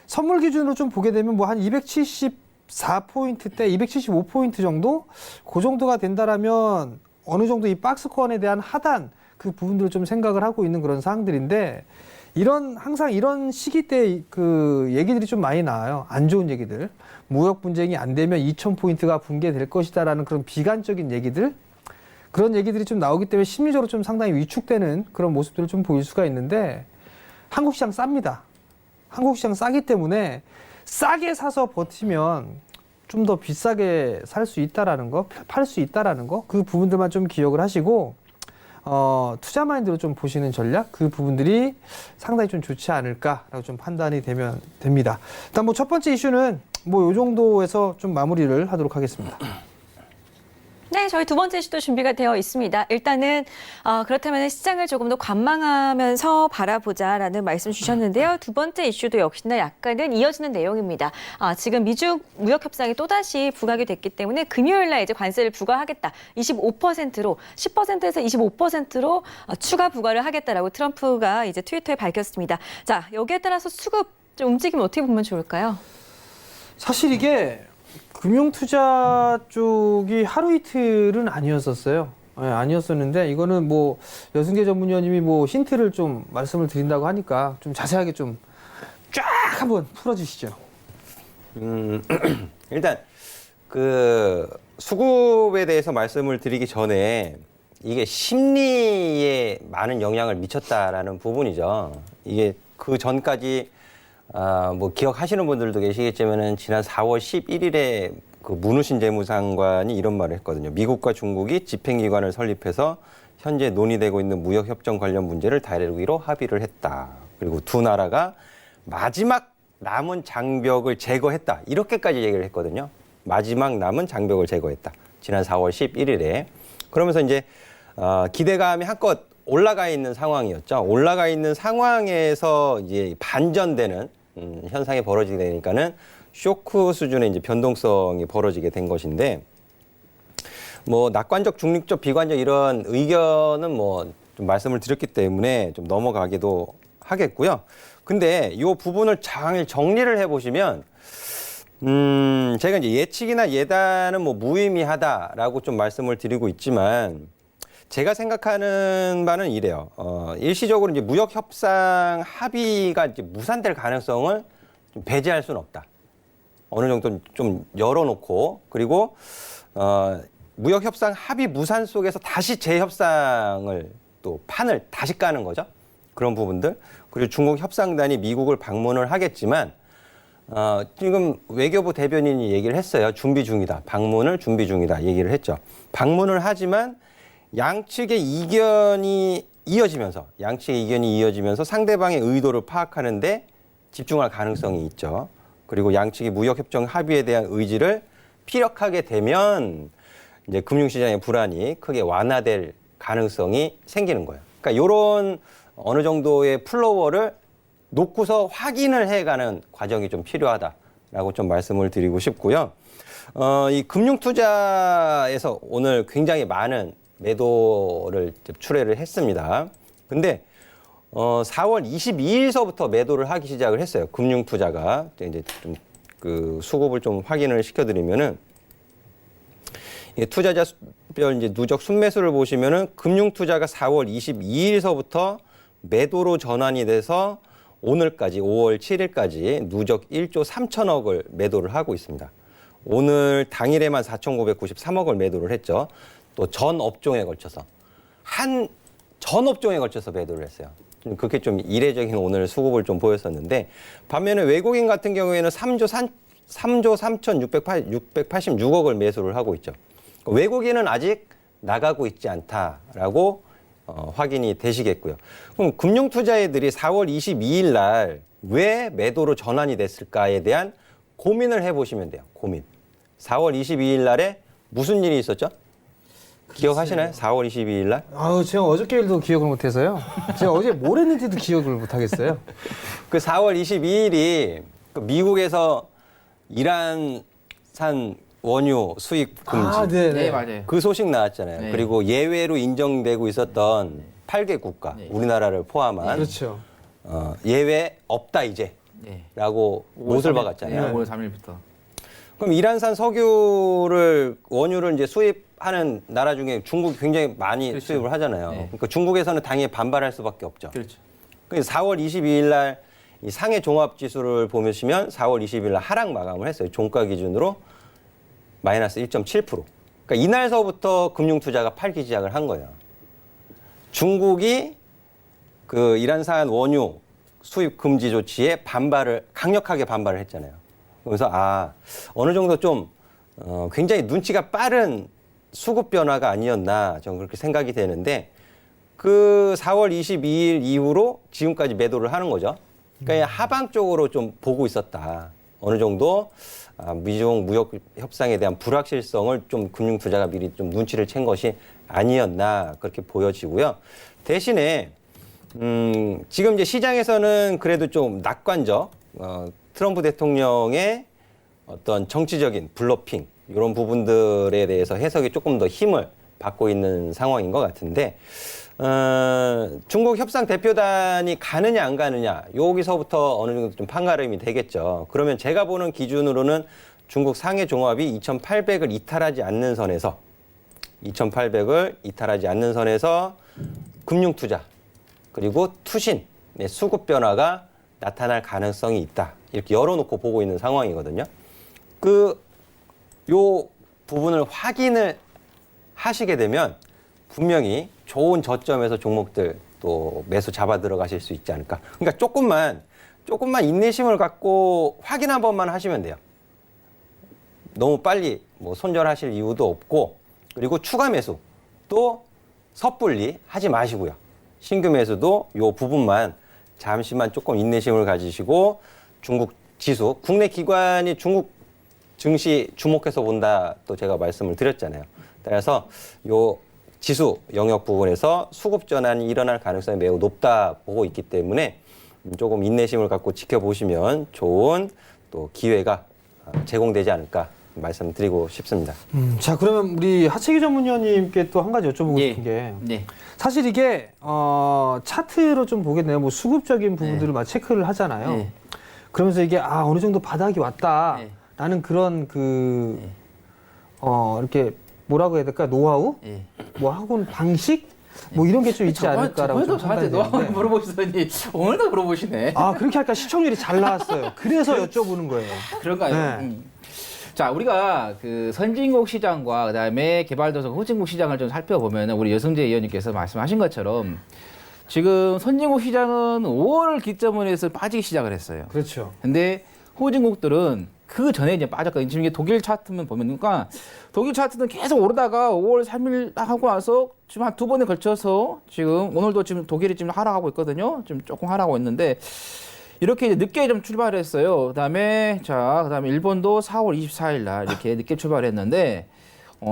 E: 선물 기준으로 좀 보게 되면 뭐 한 274포인트대 275포인트 정도? 그 정도가 된다라면 어느 정도 이 박스권에 대한 하단 그 부분들을 좀 생각을 하고 있는 그런 사항들인데 항상 이런 시기 때 그 얘기들이 좀 많이 나와요. 안 좋은 얘기들. 무역 분쟁이 안 되면 2,000포인트가 붕괴될 것이다라는 그런 비관적인 얘기들. 그런 얘기들이 좀 나오기 때문에 심리적으로 좀 상당히 위축되는 그런 모습들을 좀 보일 수가 있는데 한국 시장 쌉니다. 한국 시장 싸기 때문에 싸게 사서 버티면 좀 더 비싸게 살 수 있다라는 거, 팔 수 있다라는 거, 그 부분들만 좀 기억을 하시고 투자 마인드로 좀 보시는 전략, 그 부분들이 상당히 좀 좋지 않을까라고 좀 판단이 되면 됩니다. 일단 뭐 첫 번째 이슈는 뭐 요 정도에서 좀 마무리를 하도록 하겠습니다.
B: 네, 저희 두 번째 이슈도 준비가 되어 있습니다. 일단은 그렇다면 시장을 조금 더 관망하면서 바라보자라는 말씀 주셨는데요. 두 번째 이슈도 역시나 약간은 이어지는 내용입니다. 지금 미중 무역 협상이 또다시 부각이 됐기 때문에 금요일 날 이제 관세를 부과하겠다. 25%로 10%에서 25%로 추가 부과를 하겠다라고 트럼프가 이제 트위터에 밝혔습니다. 자, 여기에 따라서 수급 좀 움직임 어떻게 보면 좋을까요?
E: 사실 이게 금융투자 쪽이 하루 이틀은 아니었었어요. 네, 아니었었는데 이거는 뭐 여승재 전문위원님이 뭐 힌트를 좀 말씀을 드린다고 하니까 좀 자세하게 좀 쫙 한번 풀어주시죠.
C: 일단 그 수급에 대해서 말씀을 드리기 전에 이게 심리에 많은 영향을 미쳤다라는 부분이죠. 이게 그 전까지 뭐 기억하시는 분들도 계시겠지만은 지난 4월 11일에 그 문우신 재무장관이 이런 말을 했거든요. 미국과 중국이 집행기관을 설립해서 현재 논의되고 있는 무역협정 관련 문제를 다루기로 합의를 했다. 그리고 두 나라가 마지막 남은 장벽을 제거했다. 이렇게까지 얘기를 했거든요. 마지막 남은 장벽을 제거했다. 지난 4월 11일에. 그러면서 이제 기대감이 한껏 올라가 있는 상황이었죠. 올라가 있는 상황에서 이제 반전되는 현상이 벌어지게 되니까는 쇼크 수준의 이제 변동성이 벌어지게 된 것인데, 뭐 낙관적, 중립적, 비관적 이런 의견은 뭐 좀 말씀을 드렸기 때문에 좀 넘어가기도 하겠고요. 근데 이 부분을 잘 정리를 해보시면, 제가 이제 예측이나 예단은 뭐 무의미하다라고 좀 말씀을 드리고 있지만, 제가 생각하는 바는 이래요. 일시적으로 이제 무역 협상 합의가 이제 무산될 가능성을 좀 배제할 수는 없다. 어느 정도 좀 열어놓고, 그리고 무역 협상 합의 무산 속에서 다시 재협상을 또 판을 다시 까는 거죠. 그런 부분들. 그리고 중국 협상단이 미국을 방문을 하겠지만 지금 외교부 대변인이 얘기를 했어요. 준비 중이다. 방문을 준비 중이다. 얘기를 했죠. 방문을 하지만 양측의 이견이 이어지면서 상대방의 의도를 파악하는데 집중할 가능성이 있죠. 그리고 양측이 무역협정 합의에 대한 의지를 피력하게 되면 이제 금융시장의 불안이 크게 완화될 가능성이 생기는 거예요. 그러니까 이런 어느 정도의 플로어를 놓고서 확인을 해가는 과정이 좀 필요하다라고 좀 말씀을 드리고 싶고요. 이 금융투자에서 오늘 굉장히 많은 매도를 출회를 했습니다. 근데 4월 22일서부터 매도를 하기 시작을 했어요. 금융투자가 이제 좀 그 수급을 좀 확인을 시켜드리면은 투자자별 이제 누적 순매수를 보시면은 금융투자가 4월 22일서부터 매도로 전환이 돼서 오늘까지 5월 7일까지 누적 1조 3천억을 매도를 하고 있습니다. 오늘 당일에만 4,993억을 매도를 했죠. 또 전 업종에 걸쳐서 전 업종에 걸쳐서 매도를 했어요. 그렇게 좀 이례적인 오늘 수급을 좀 보였었는데, 반면에 외국인 같은 경우에는 3조 3,686억을 매수를 하고 있죠. 외국인은 아직 나가고 있지 않다라고 확인이 되시겠고요. 그럼 금융투자애들이 4월 22일 날 왜 매도로 전환이 됐을까에 대한 고민을 해보시면 돼요. 고민. 4월 22일 날에 무슨 일이 있었죠? 기억하시나요? 4월 22일 날?
E: 제가 어저께 일도 기억을 못해서요. 제가 어제 뭘 했는지도 기억을 못하겠어요.
C: 그 4월 22일이 미국에서 이란산 원유 수입 금지.
D: 네, 맞아요.
C: 그 소식 나왔잖아요.
D: 네.
C: 그리고 예외로 인정되고 있었던 8개 국가, 우리나라를 포함한
E: 그렇죠.
C: 예외 없다 이제
D: 네.
C: 라고 못을 박았잖아요.
D: 5월 3일부터.
C: 그럼 이란산 석유를 원유를 이제 수입하는 나라 중에 중국이 굉장히 많이
D: 그렇죠.
C: 수입을 하잖아요.
D: 네.
C: 그러니까 중국에서는 당연히 반발할 수밖에 없죠.
D: 그렇죠.
C: 그래서 4월 22일 날 이 상해 종합 지수를 보시면 4월 20일 날 하락 마감을 했어요. 종가 기준으로 마이너스 1.7%. 그러니까 이날서부터 금융 투자가 팔기 시작을 한 거예요. 중국이 그 이란산 원유 수입 금지 조치에 강력하게 반발을 했잖아요. 그래서 어느 정도 좀 굉장히 눈치가 빠른 수급 변화가 아니었나 저는 그렇게 생각이 되는데 그 4월 22일 이후로 지금까지 매도를 하는 거죠. 그러니까 하방 쪽으로 좀 보고 있었다. 어느 정도 미중 무역 협상에 대한 불확실성을 좀 금융 투자가 미리 좀 눈치를 챈 것이 아니었나 그렇게 보여지고요. 대신에 지금 이제 시장에서는 그래도 좀 낙관적 트럼프 대통령의 어떤 정치적인 블러핑 이런 부분들에 대해서 해석이 조금 더 힘을 받고 있는 상황인 것 같은데 중국 협상 대표단이 가느냐 안 가느냐 여기서부터 어느 정도 좀 판가름이 되겠죠. 그러면 제가 보는 기준으로는 중국 상해 종합이 2,800을 이탈하지 않는 선에서 2,800을 이탈하지 않는 선에서 금융 투자 그리고 투신의 수급 변화가 나타날 가능성이 있다. 이렇게 열어놓고 보고 있는 상황이거든요. 요 부분을 확인을 하시게 되면 분명히 좋은 저점에서 종목들 또 매수 잡아 들어가실 수 있지 않을까. 그러니까 조금만 인내심을 갖고 확인 한 번만 하시면 돼요. 너무 빨리 뭐 손절하실 이유도 없고 그리고 추가 매수 또 섣불리 하지 마시고요. 신규 매수도 요 부분만 잠시만 조금 인내심을 가지시고 중국 지수, 국내 기관이 중국 증시 주목해서 본다 또 제가 말씀을 드렸잖아요. 따라서 요 지수 영역 부분에서 수급 전환이 일어날 가능성이 매우 높다 보고 있기 때문에 조금 인내심을 갖고 지켜보시면 좋은 또 기회가 제공되지 않을까 말씀드리고 싶습니다.
E: 자, 그러면 우리 하채기 전문위원님께 또 한 가지 여쭤보고
D: 예.
E: 싶은 게
D: 네.
E: 사실 이게 차트로 좀 보겠네요. 뭐 수급적인 부분들을 막 체크를 하잖아요.
D: 네.
E: 그러면서 이게 어느 정도 바닥이 왔다라는
D: 네.
E: 그런 이렇게 뭐라고 해야 될까? 노하우?
D: 예.
E: 뭐 학원 방식? 뭐 이런 게 좀 있지 않을까라고
D: 저번에도
E: 좀
D: 저한테
E: 판단이
D: 노하우
E: 되는데.
D: 물어보시더니 오늘도 물어보시네.
E: 그렇게 하니까 시청률이 잘 나왔어요. 그래서 여쭤보는 거예요.
D: 그런가요?
E: 네.
D: 자, 우리가 그 선진국 시장과 그다음에 개발도상 후진국 시장을 좀 살펴보면 우리 여성재 의원님께서 말씀하신 것처럼 지금 선진국 시장은 5월을 기점으로 해서 빠지기 시작을 했어요.
E: 그렇죠.
D: 근데 후진국들은 그 전에 이제 빠졌거든요. 지금 이게 독일 차트만 보면, 그러니까 독일 차트는 계속 오르다가 5월 3일 하고 와서 지금 한 두 번에 걸쳐서 지금 오늘도 지금 독일이 지금 하락하고 있거든요. 지금 조금 하락하고 있는데 이렇게 이제 늦게 좀 출발을 했어요. 그다음에 일본도 4월 24일 날 이렇게 늦게 출발을 했는데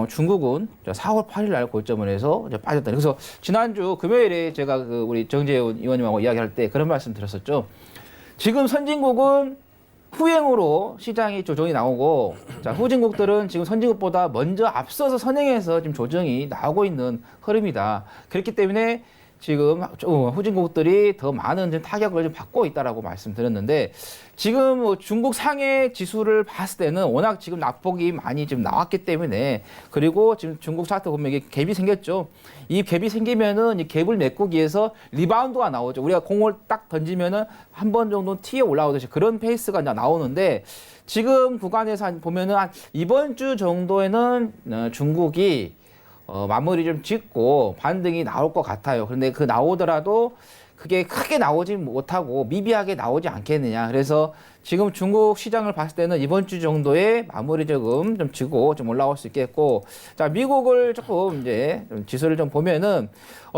D: 중국은 4월 8일 날 고점을 해서 이제 빠졌다. 그래서 지난주 금요일에 제가 우리 정재훈 의원님하고 이야기할 때 그런 말씀 드렸었죠. 지금 선진국은 후행으로 시장이 조정이 나오고, 자, 후진국들은 지금 선진국보다 먼저 앞서서 선행해서 지금 조정이 나오고 있는 흐름이다. 그렇기 때문에 지금 후진국들이 더 많은 좀 타격을 좀 받고 있다라고 말씀드렸는데, 지금 뭐 중국 상해 지수를 봤을 때는 워낙 지금 낙폭이 많이 지금 나왔기 때문에, 그리고 지금 중국 차트 보면 이게 갭이 생겼죠. 이 갭이 생기면은 이 갭을 메꾸기 위해서 리바운드가 나오죠. 우리가 공을 딱 던지면은 한 번 정도 튀어 올라오듯이 그런 페이스가 나오는데, 지금 구간에서 보면은 한 이번 주 정도에는 중국이 마무리 좀 짓고 반등이 나올 것 같아요. 그런데 그 나오더라도 그게 크게 나오지 못하고 미비하게 나오지 않겠느냐. 그래서 지금 중국 시장을 봤을 때는 이번 주 정도에 마무리 조금 좀 지고 좀 올라올 수 있겠고, 자, 미국을 조금 이제 좀 지수를 좀 보면은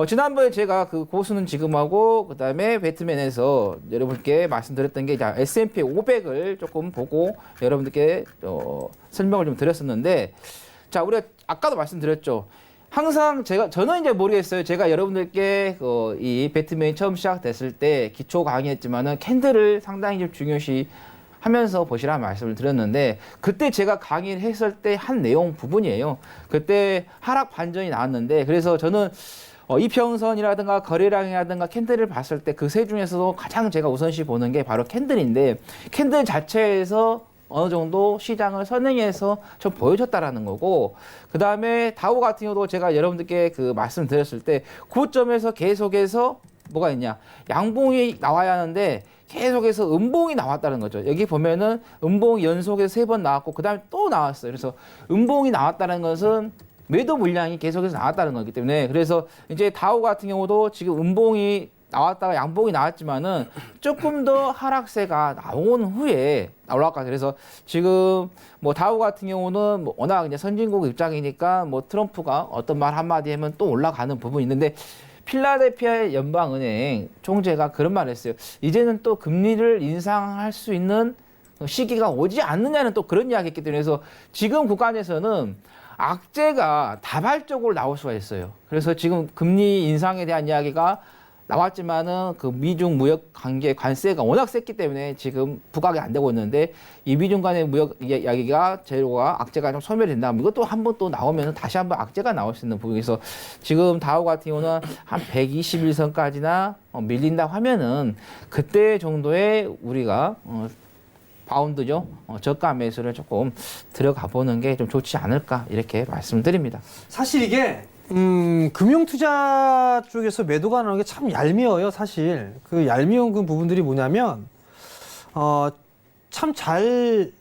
D: 지난번에 제가 그 고수는 지금하고 그다음에 배트맨에서 여러분께 말씀드렸던 게 S&P 500을 조금 보고 여러분들께 설명을 좀 드렸었는데, 자, 우리가 아까도 말씀드렸죠. 항상 저는 이제 모르겠어요. 제가 여러분들께 이 배트맨이 처음 시작됐을 때 기초 강의했지만은 캔들을 상당히 좀 중요시 하면서 보시라는 말씀을 드렸는데, 그때 제가 강의를 했을 때 한 내용 부분이에요. 그때 하락 반전이 나왔는데, 그래서 저는 이평선이라든가 거래량이라든가 캔들을 봤을 때 그 세 중에서도 가장 제가 우선시 보는 게 바로 캔들인데, 캔들 자체에서 어느 정도 시장을 선행해서 좀 보여줬다라는 거고, 그 다음에 다우 같은 경우도 제가 여러분들께 그 말씀드렸을 때 고점에서 계속해서 뭐가 있냐, 양봉이 나와야 하는데 계속해서 음봉이 나왔다는 거죠. 여기 보면은 음봉이 연속해서 3번 나왔고 그 다음에 또 나왔어요. 그래서 음봉이 나왔다는 것은 매도 물량이 계속해서 나왔다는 거기 때문에, 그래서 이제 다우 같은 경우도 지금 음봉이 나왔다가 양봉이 나왔지만은 조금 더 하락세가 나온 후에 올라갈 것 같아요. 그래서 지금 뭐 다우 같은 경우는 뭐 워낙 이제 선진국 입장이니까 뭐 트럼프가 어떤 말 한마디 하면 또 올라가는 부분이 있는데, 필라델피아 연방은행 총재가 그런 말을 했어요. 이제는 또 금리를 인상할 수 있는 시기가 오지 않느냐는 또 그런 이야기했기 때문에, 그래서 지금 구간에서는 악재가 다발적으로 나올 수가 있어요. 그래서 지금 금리 인상에 대한 이야기가 나왔지만은 그 미중 무역 관계 관세가 워낙 셌기 때문에 지금 부각이 안 되고 있는데, 이 미중 간의 무역 이야기가 재료가 악재가 좀 소멸된다. 이것도 한번 또 나오면 다시 한번 악재가 나올 수 있는 부분에서 지금 다우 같은 경우는 한 121선까지나 밀린다 하면은 그때 정도의 우리가 바운드죠. 저가 매수를 조금 들어가 보는 게 좀 좋지 않을까 이렇게 말씀드립니다.
E: 사실 이게 금융투자 쪽에서 매도가 나오는 게 참 얄미워요, 사실. 그 얄미운 그 부분들이 뭐냐면, 참 잘,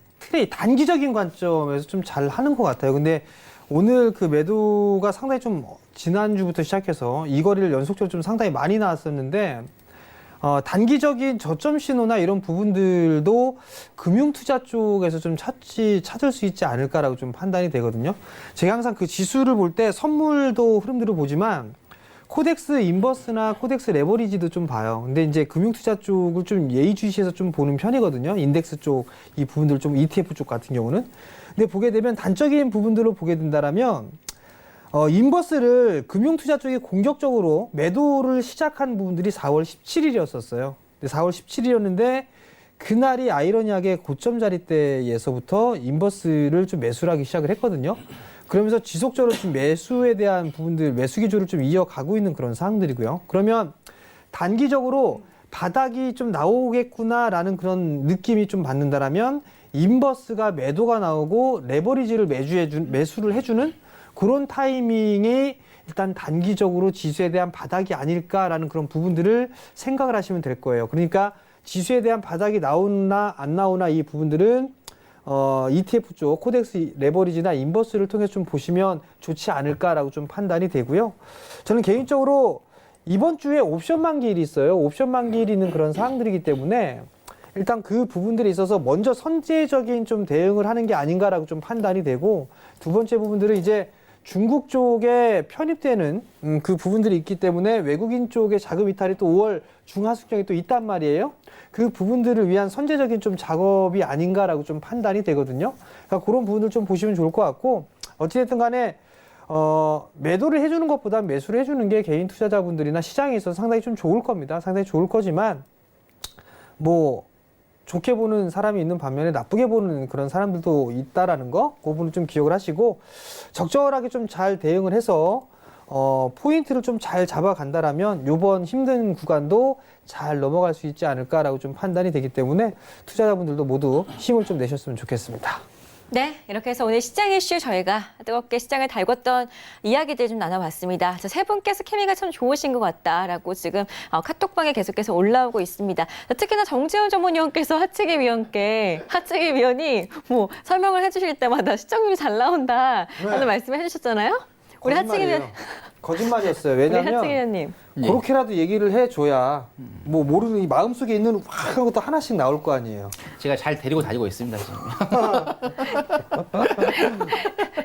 E: 단기적인 관점에서 좀 잘 하는 것 같아요. 근데 오늘 그 매도가 상당히 좀 지난주부터 시작해서 이 거리를 연속적으로 좀 상당히 많이 나왔었는데, 단기적인 저점 신호나 이런 부분들도 금융투자 쪽에서 좀 찾을 수 있지 않을까라고 좀 판단이 되거든요. 제가 항상 그 지수를 볼 때 선물도 흐름들을 보지만 코덱스 인버스나 코덱스 레버리지도 좀 봐요. 근데 이제 금융투자 쪽을 좀 예의주시해서 좀 보는 편이거든요. 인덱스 쪽 이 부분들 좀 ETF 쪽 같은 경우는. 근데 보게 되면 단적인 부분들로 보게 된다라면 인버스를 금융투자 쪽에 공격적으로 매도를 시작한 부분들이 4월 17일이었었어요. 4월 17일이었는데 그날이 아이러니하게 고점 자리 때에서부터 인버스를 좀 매수를 하기 시작을 했거든요. 그러면서 지속적으로 좀 매수에 대한 부분들, 매수 기조를 좀 이어가고 있는 그런 상황들이고요. 그러면 단기적으로 바닥이 좀 나오겠구나라는 그런 느낌이 좀 받는다라면 인버스가 매도가 나오고 레버리지를 매수를 해주는 그런 타이밍이 일단 단기적으로 지수에 대한 바닥이 아닐까라는 그런 부분들을 생각을 하시면 될 거예요. 그러니까 지수에 대한 바닥이 나오나 안 나오나 이 부분들은 ETF 쪽 코덱스 레버리지나 인버스를 통해서 좀 보시면 좋지 않을까라고 좀 판단이 되고요. 저는 개인적으로 이번 주에 옵션 만기일이 있어요. 옵션 만기일이 있는 그런 상황들이기 때문에 일단 그 부분들에 있어서 먼저 선제적인 좀 대응을 하는 게 아닌가라고 좀 판단이 되고, 두 번째 부분들은 이제 중국 쪽에 편입되는 그 부분들이 있기 때문에 외국인 쪽의 자금 이탈이 또 5월 중하숙정이 또 있단 말이에요. 그 부분들을 위한 선제적인 좀 작업이 아닌가라고 좀 판단이 되거든요. 그러니까 그런 부분들 좀 보시면 좋을 것 같고, 어찌됐든 간에 매도를 해주는 것보다 매수를 해주는 게 개인 투자자분들이나 시장에 있어서 상당히 좀 좋을 겁니다. 상당히 좋을 거지만 뭐 좋게 보는 사람이 있는 반면에 나쁘게 보는 그런 사람들도 있다라는 거, 그 부분을 좀 기억을 하시고 적절하게 좀 잘 대응을 해서 포인트를 좀 잘 잡아간다라면 이번 힘든 구간도 잘 넘어갈 수 있지 않을까라고 좀 판단이 되기 때문에 투자자분들도 모두 힘을 좀 내셨으면 좋겠습니다.
B: 네, 이렇게 해서 오늘 시장 이슈 저희가 뜨겁게 시장을 달궜던 이야기들 좀 나눠봤습니다. 세 분께서 케미가 참 좋으신 것 같다라고 지금 카톡방에 계속해서 올라오고 있습니다. 특히나 정재훈 전문위원께서 하측의 위원이 뭐 설명을 해주실 때마다 시청률이 잘 나온다라는
E: 네.
B: 말씀을 해주셨잖아요. 우리 하측의 위원,
E: 거짓말이었어요.
B: 우리 하측의
E: 왜냐하면
B: 위원님.
E: 그렇게라도 얘기를 해줘야 뭐 모르는 이 마음속에 있는 그런 것도 하나씩 나올 거 아니에요.
D: 제가 잘 데리고 다니고 있습니다, 지금.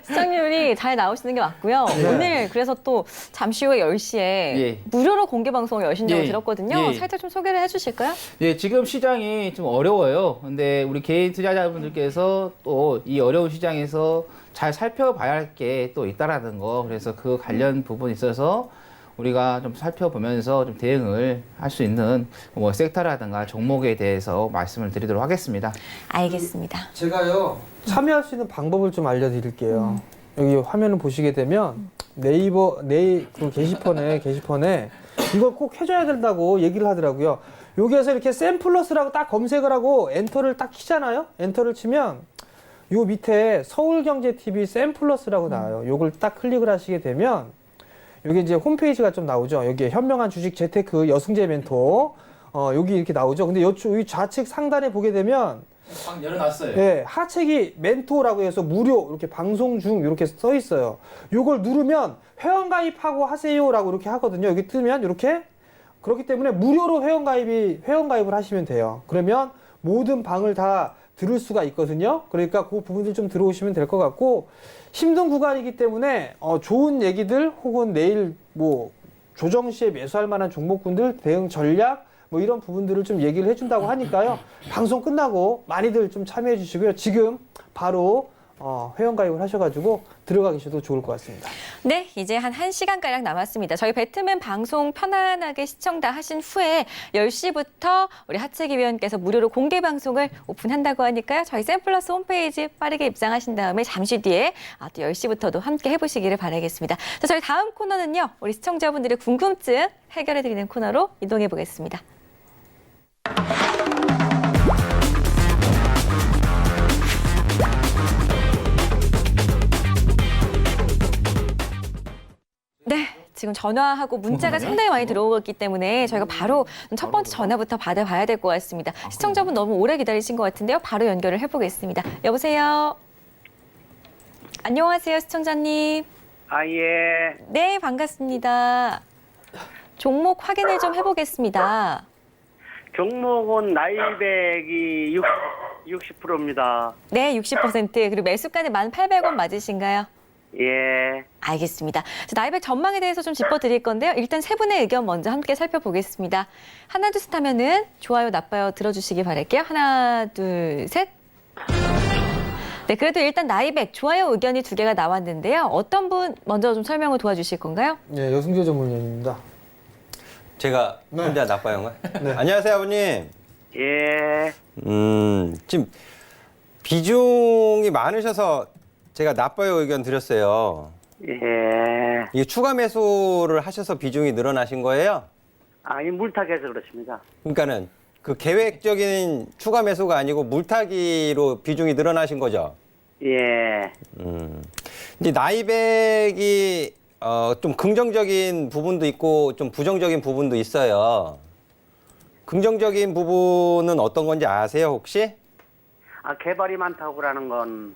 B: 시청률이 잘 나오시는 게 맞고요.
E: 네.
B: 오늘 그래서 또 잠시 후에 10시에
D: 예.
B: 무료로 공개 방송을 여신다고
D: 예.
B: 들었거든요.
D: 예.
B: 살짝 좀 소개를 해주실까요?
D: 네, 지금 시장이 좀 어려워요. 근데 우리 개인 투자자분들께서 또 이 어려운 시장에서 잘 살펴봐야 할 게 또 있다라는 거. 그래서 그 관련 부분에 있어서 우리가 좀 살펴보면서 좀 대응을 할 수 있는 뭐 섹터라든가 종목에 대해서 말씀을 드리도록 하겠습니다.
B: 알겠습니다.
E: 제가요 참여할 수 있는 방법을 좀 알려드릴게요. 여기 화면을 보시게 되면 그 게시판에 이걸 꼭 해줘야 된다고 얘기를 하더라고요. 여기에서 이렇게 샘플러스라고 딱 검색을 하고 엔터를 딱 치잖아요. 엔터를 치면 요 밑에 서울경제TV 샘플러스라고 나와요. 요걸 딱 클릭을 하시게 되면 여기 이제 홈페이지가 좀 나오죠. 여기에 현명한 주식 재테크 여승재 멘토 여기 이렇게 나오죠. 근데 이 좌측 상단에 보게 되면
D: 방 열어놨어요.
E: 네, 하책이 멘토라고 해서 무료 이렇게 방송 중 이렇게 써 있어요. 요걸 누르면 회원가입하고 하세요라고 이렇게 하거든요. 여기 뜨면 이렇게 그렇기 때문에 무료로 회원가입을 하시면 돼요. 그러면 모든 방을 다 들을 수가 있거든요. 그러니까 그 부분들 좀 들어오시면 될 것 같고 힘든 구간이기 때문에 좋은 얘기들 혹은 내일 뭐 조정 시에 매수할 만한 종목군들 대응 전략 뭐 이런 부분들을 좀 얘기를 해준다고 하니까요. 방송 끝나고 많이들 좀 참여해 주시고요. 지금 바로 회원가입을 하셔가지고 들어가 계셔도 좋을 것 같습니다.
B: 네, 이제 한 1시간가량 남았습니다. 저희 배트맨 방송 편안하게 시청 다 하신 후에 10시부터 우리 하채기 위원께서 무료로 공개 방송을 오픈한다고 하니까요. 저희 샘플러스 홈페이지 빠르게 입장하신 다음에 잠시 뒤에 또 10시부터도 함께 해보시기를 바라겠습니다. 자, 저희 다음 코너는요. 우리 시청자분들의 궁금증 해결해드리는 코너로 이동해 보겠습니다. 네, 지금 전화하고 문자가 상당히 많이 들어오기 때문에 저희가 바로 첫 번째 전화부터 받아봐야 될 것 같습니다. 시청자분 너무 오래 기다리신 것 같은데요. 바로 연결을 해보겠습니다. 여보세요. 안녕하세요, 시청자님.
F: 예.
B: 네, 반갑습니다. 종목 확인을 좀 해보겠습니다.
F: 종목은 나이백이 60%입니다.
B: 네, 60%. 그리고 매수가는 1,800원 맞으신가요?
F: 예.
B: 알겠습니다. 자, 나이백 전망에 대해서 좀 짚어드릴 건데요. 일단 세 분의 의견 먼저 함께 살펴보겠습니다. 하나, 둘, 셋 하면은 좋아요, 나빠요 들어주시기 바랄게요. 하나, 둘, 셋. 네, 그래도 일단 나이백 좋아요 의견이 2개가 나왔는데요. 어떤 분 먼저 좀 설명을 도와주실 건가요?
E: 네, 여승재 전문위원입니다.
C: 제가
E: 네.
C: 혼자 나빠요인가?
E: 네.
C: 안녕하세요, 아버님.
F: 예.
C: 지금 비중이 많으셔서 제가 나빠요 의견 드렸어요.
F: 예.
C: 이게 추가 매수를 하셔서 비중이 늘어나신 거예요?
F: 아니, 물타기해서 그렇습니다.
C: 그러니까는 그 계획적인 추가 매수가 아니고 물타기로 비중이 늘어나신 거죠?
F: 예.
C: 이제 나이백이 좀 긍정적인 부분도 있고 좀 부정적인 부분도 있어요. 긍정적인 부분은 어떤 건지 아세요, 혹시?
F: 개발이 많다고 그러는 건,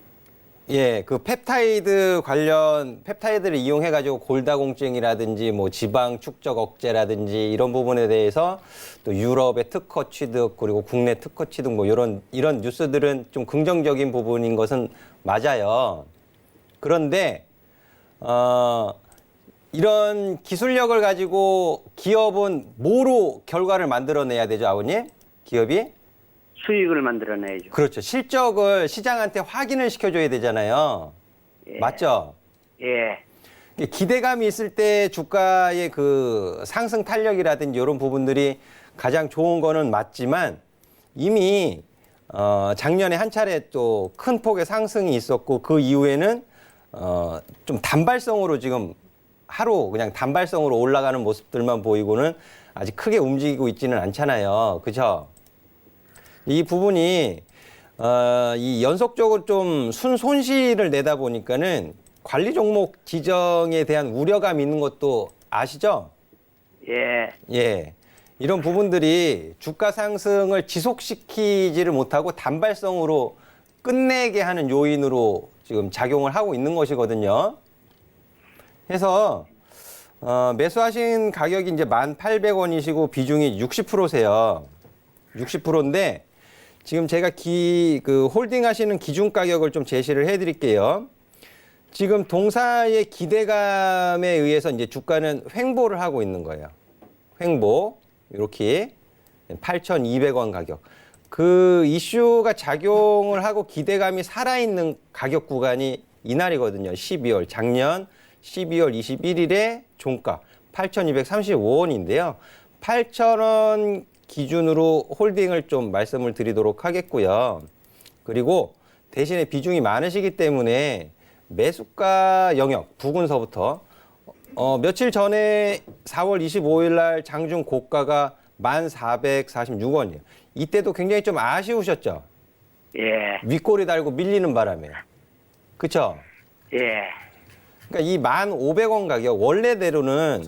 C: 예, 그 펩타이드 관련 펩타이드를 이용해 가지고 골다공증이라든지 뭐 지방 축적 억제라든지 이런 부분에 대해서 또 유럽의 특허 취득 그리고 국내 특허 취득 뭐 이런 뉴스들은 좀 긍정적인 부분인 것은 맞아요. 그런데 이런 기술력을 가지고 기업은 뭐로 결과를 만들어내야 되죠, 아버님? 기업이?
F: 수익을 만들어내야죠.
C: 그렇죠. 실적을 시장한테 확인을 시켜줘야 되잖아요.
F: 예.
C: 맞죠?
F: 예.
C: 기대감이 있을 때 주가의 그 상승 탄력이라든지 이런 부분들이 가장 좋은 거는 맞지만 이미 작년에 한 차례 또 큰 폭의 상승이 있었고 그 이후에는 좀 단발성으로 지금 하루 그냥 단발성으로 올라가는 모습들만 보이고는 아직 크게 움직이고 있지는 않잖아요. 그죠? 이 부분이 이 연속적으로 좀 손실을 내다 보니까는 관리 종목 지정에 대한 우려감이 있는 것도 아시죠?
F: 예.
C: 예. 이런 부분들이 주가 상승을 지속시키지를 못하고 단발성으로 끝내게 하는 요인으로 지금 작용을 하고 있는 것이거든요. 그래서 매수하신 가격이 이제 1,800원이시고 비중이 60%세요. 60%인데 지금 제가 그 홀딩 하시는 기준 가격을 좀 제시를 해 드릴게요. 지금 동사의 기대감에 의해서 이제 주가는 횡보를 하고 있는 거예요. 횡보. 이렇게 8,200원 가격. 그 이슈가 작용을 하고 기대감이 살아있는 가격 구간이 이날이거든요. 12월. 작년 12월 21일에 종가 8,235원인데요. 8,000원 기준으로 홀딩을 좀 말씀을 드리도록 하겠고요. 그리고 대신에 비중이 많으시기 때문에 매수가 영역 부근서부터 며칠 전에 4월 25일 날 장중 고가가 1446원이에요. 이때도 굉장히 좀 아쉬우셨죠?
F: 예,
C: 윗꼬리 달고 밀리는 바람에. 그쵸?
F: 예,
C: 그러니까 이 1,500원 가격 원래대로는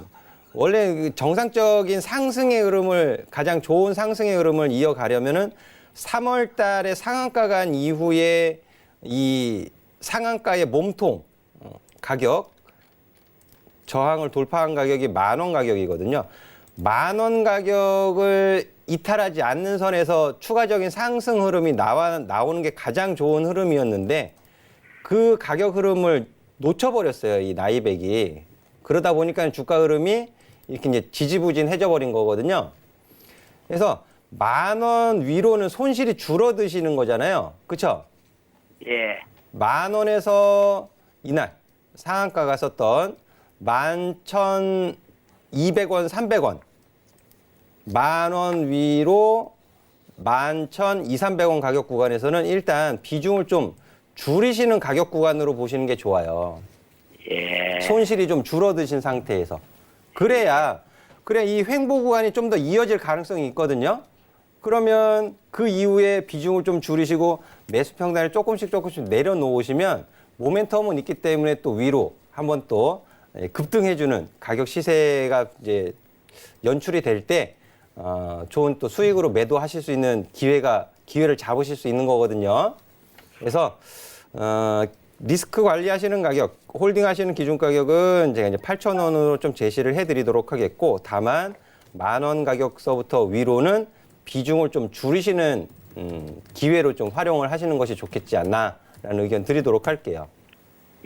C: 원래 그 정상적인 상승의 흐름을 가장 좋은 상승의 흐름을 이어가려면은 3월 달에 상한가 간 이후에 이 상한가의 몸통 가격 저항을 돌파한 가격이 10,000원 가격이거든요. 10,000원 가격을 이탈하지 않는 선에서 추가적인 상승 흐름이 나오는 게 가장 좋은 흐름이었는데 그 가격 흐름을 놓쳐버렸어요. 이 나이백이. 그러다 보니까 주가 흐름이 이렇게 이제 지지부진해져 버린 거거든요. 그래서 10,000원 위로는 손실이 줄어드시는 거잖아요. 그쵸?
F: 예,
C: 10,000원에서 이날 상한가가 썼던 11,200원, 300원. 10,000원 위로 11,200, 300원 가격 구간에서는 일단 비중을 좀 줄이시는 가격 구간으로 보시는 게 좋아요.
F: 예,
C: 손실이 좀 줄어드신 상태에서. 그래야 이 횡보 구간이 좀 더 이어질 가능성이 있거든요. 그러면 그 이후에 비중을 좀 줄이시고 매수 평단을 조금씩 내려놓으시면 모멘텀은 있기 때문에 또 위로 한번 또 급등해주는 가격 시세가 이제 연출이 될 때 좋은 또 수익으로 매도하실 수 있는 기회를 잡으실 수 있는 거거든요. 그래서 리스크 관리하시는 가격, 홀딩하시는 기준 가격은 제가 이제 8,000원으로 좀 제시를 해드리도록 하겠고, 다만 10,000원 가격서부터 위로는 비중을 좀 줄이시는 기회로 좀 활용을 하시는 것이 좋겠지 않나라는 의견 드리도록 할게요.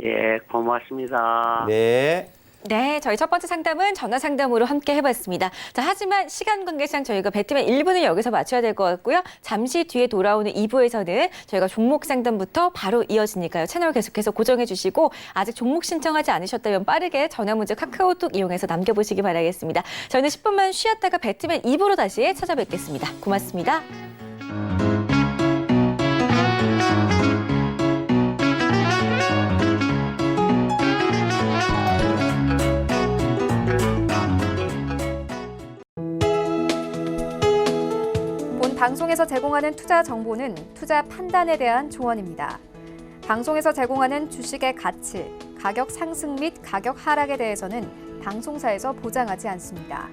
F: 예, 고맙습니다.
C: 네.
B: 네, 저희 첫 번째 상담은 전화 상담으로 함께 해봤습니다. 자, 하지만 시간 관계상 저희가 배트맨 1부는 여기서 맞춰야 될 것 같고요. 잠시 뒤에 돌아오는 2부에서는 저희가 종목 상담부터 바로 이어지니까요. 채널 계속해서 고정해 주시고 아직 종목 신청하지 않으셨다면 빠르게 전화 문자 카카오톡 이용해서 남겨보시기 바라겠습니다. 저희는 10분만 쉬었다가 배트맨 2부로 다시 찾아뵙겠습니다. 고맙습니다.
A: 본 방송에서 제공하는 투자 정보는 투자 판단에 대한 조언입니다. 방송에서 제공하는 주식의 가치, 가격 상승 및 가격 하락에 대해서는 방송사에서 보장하지 않습니다.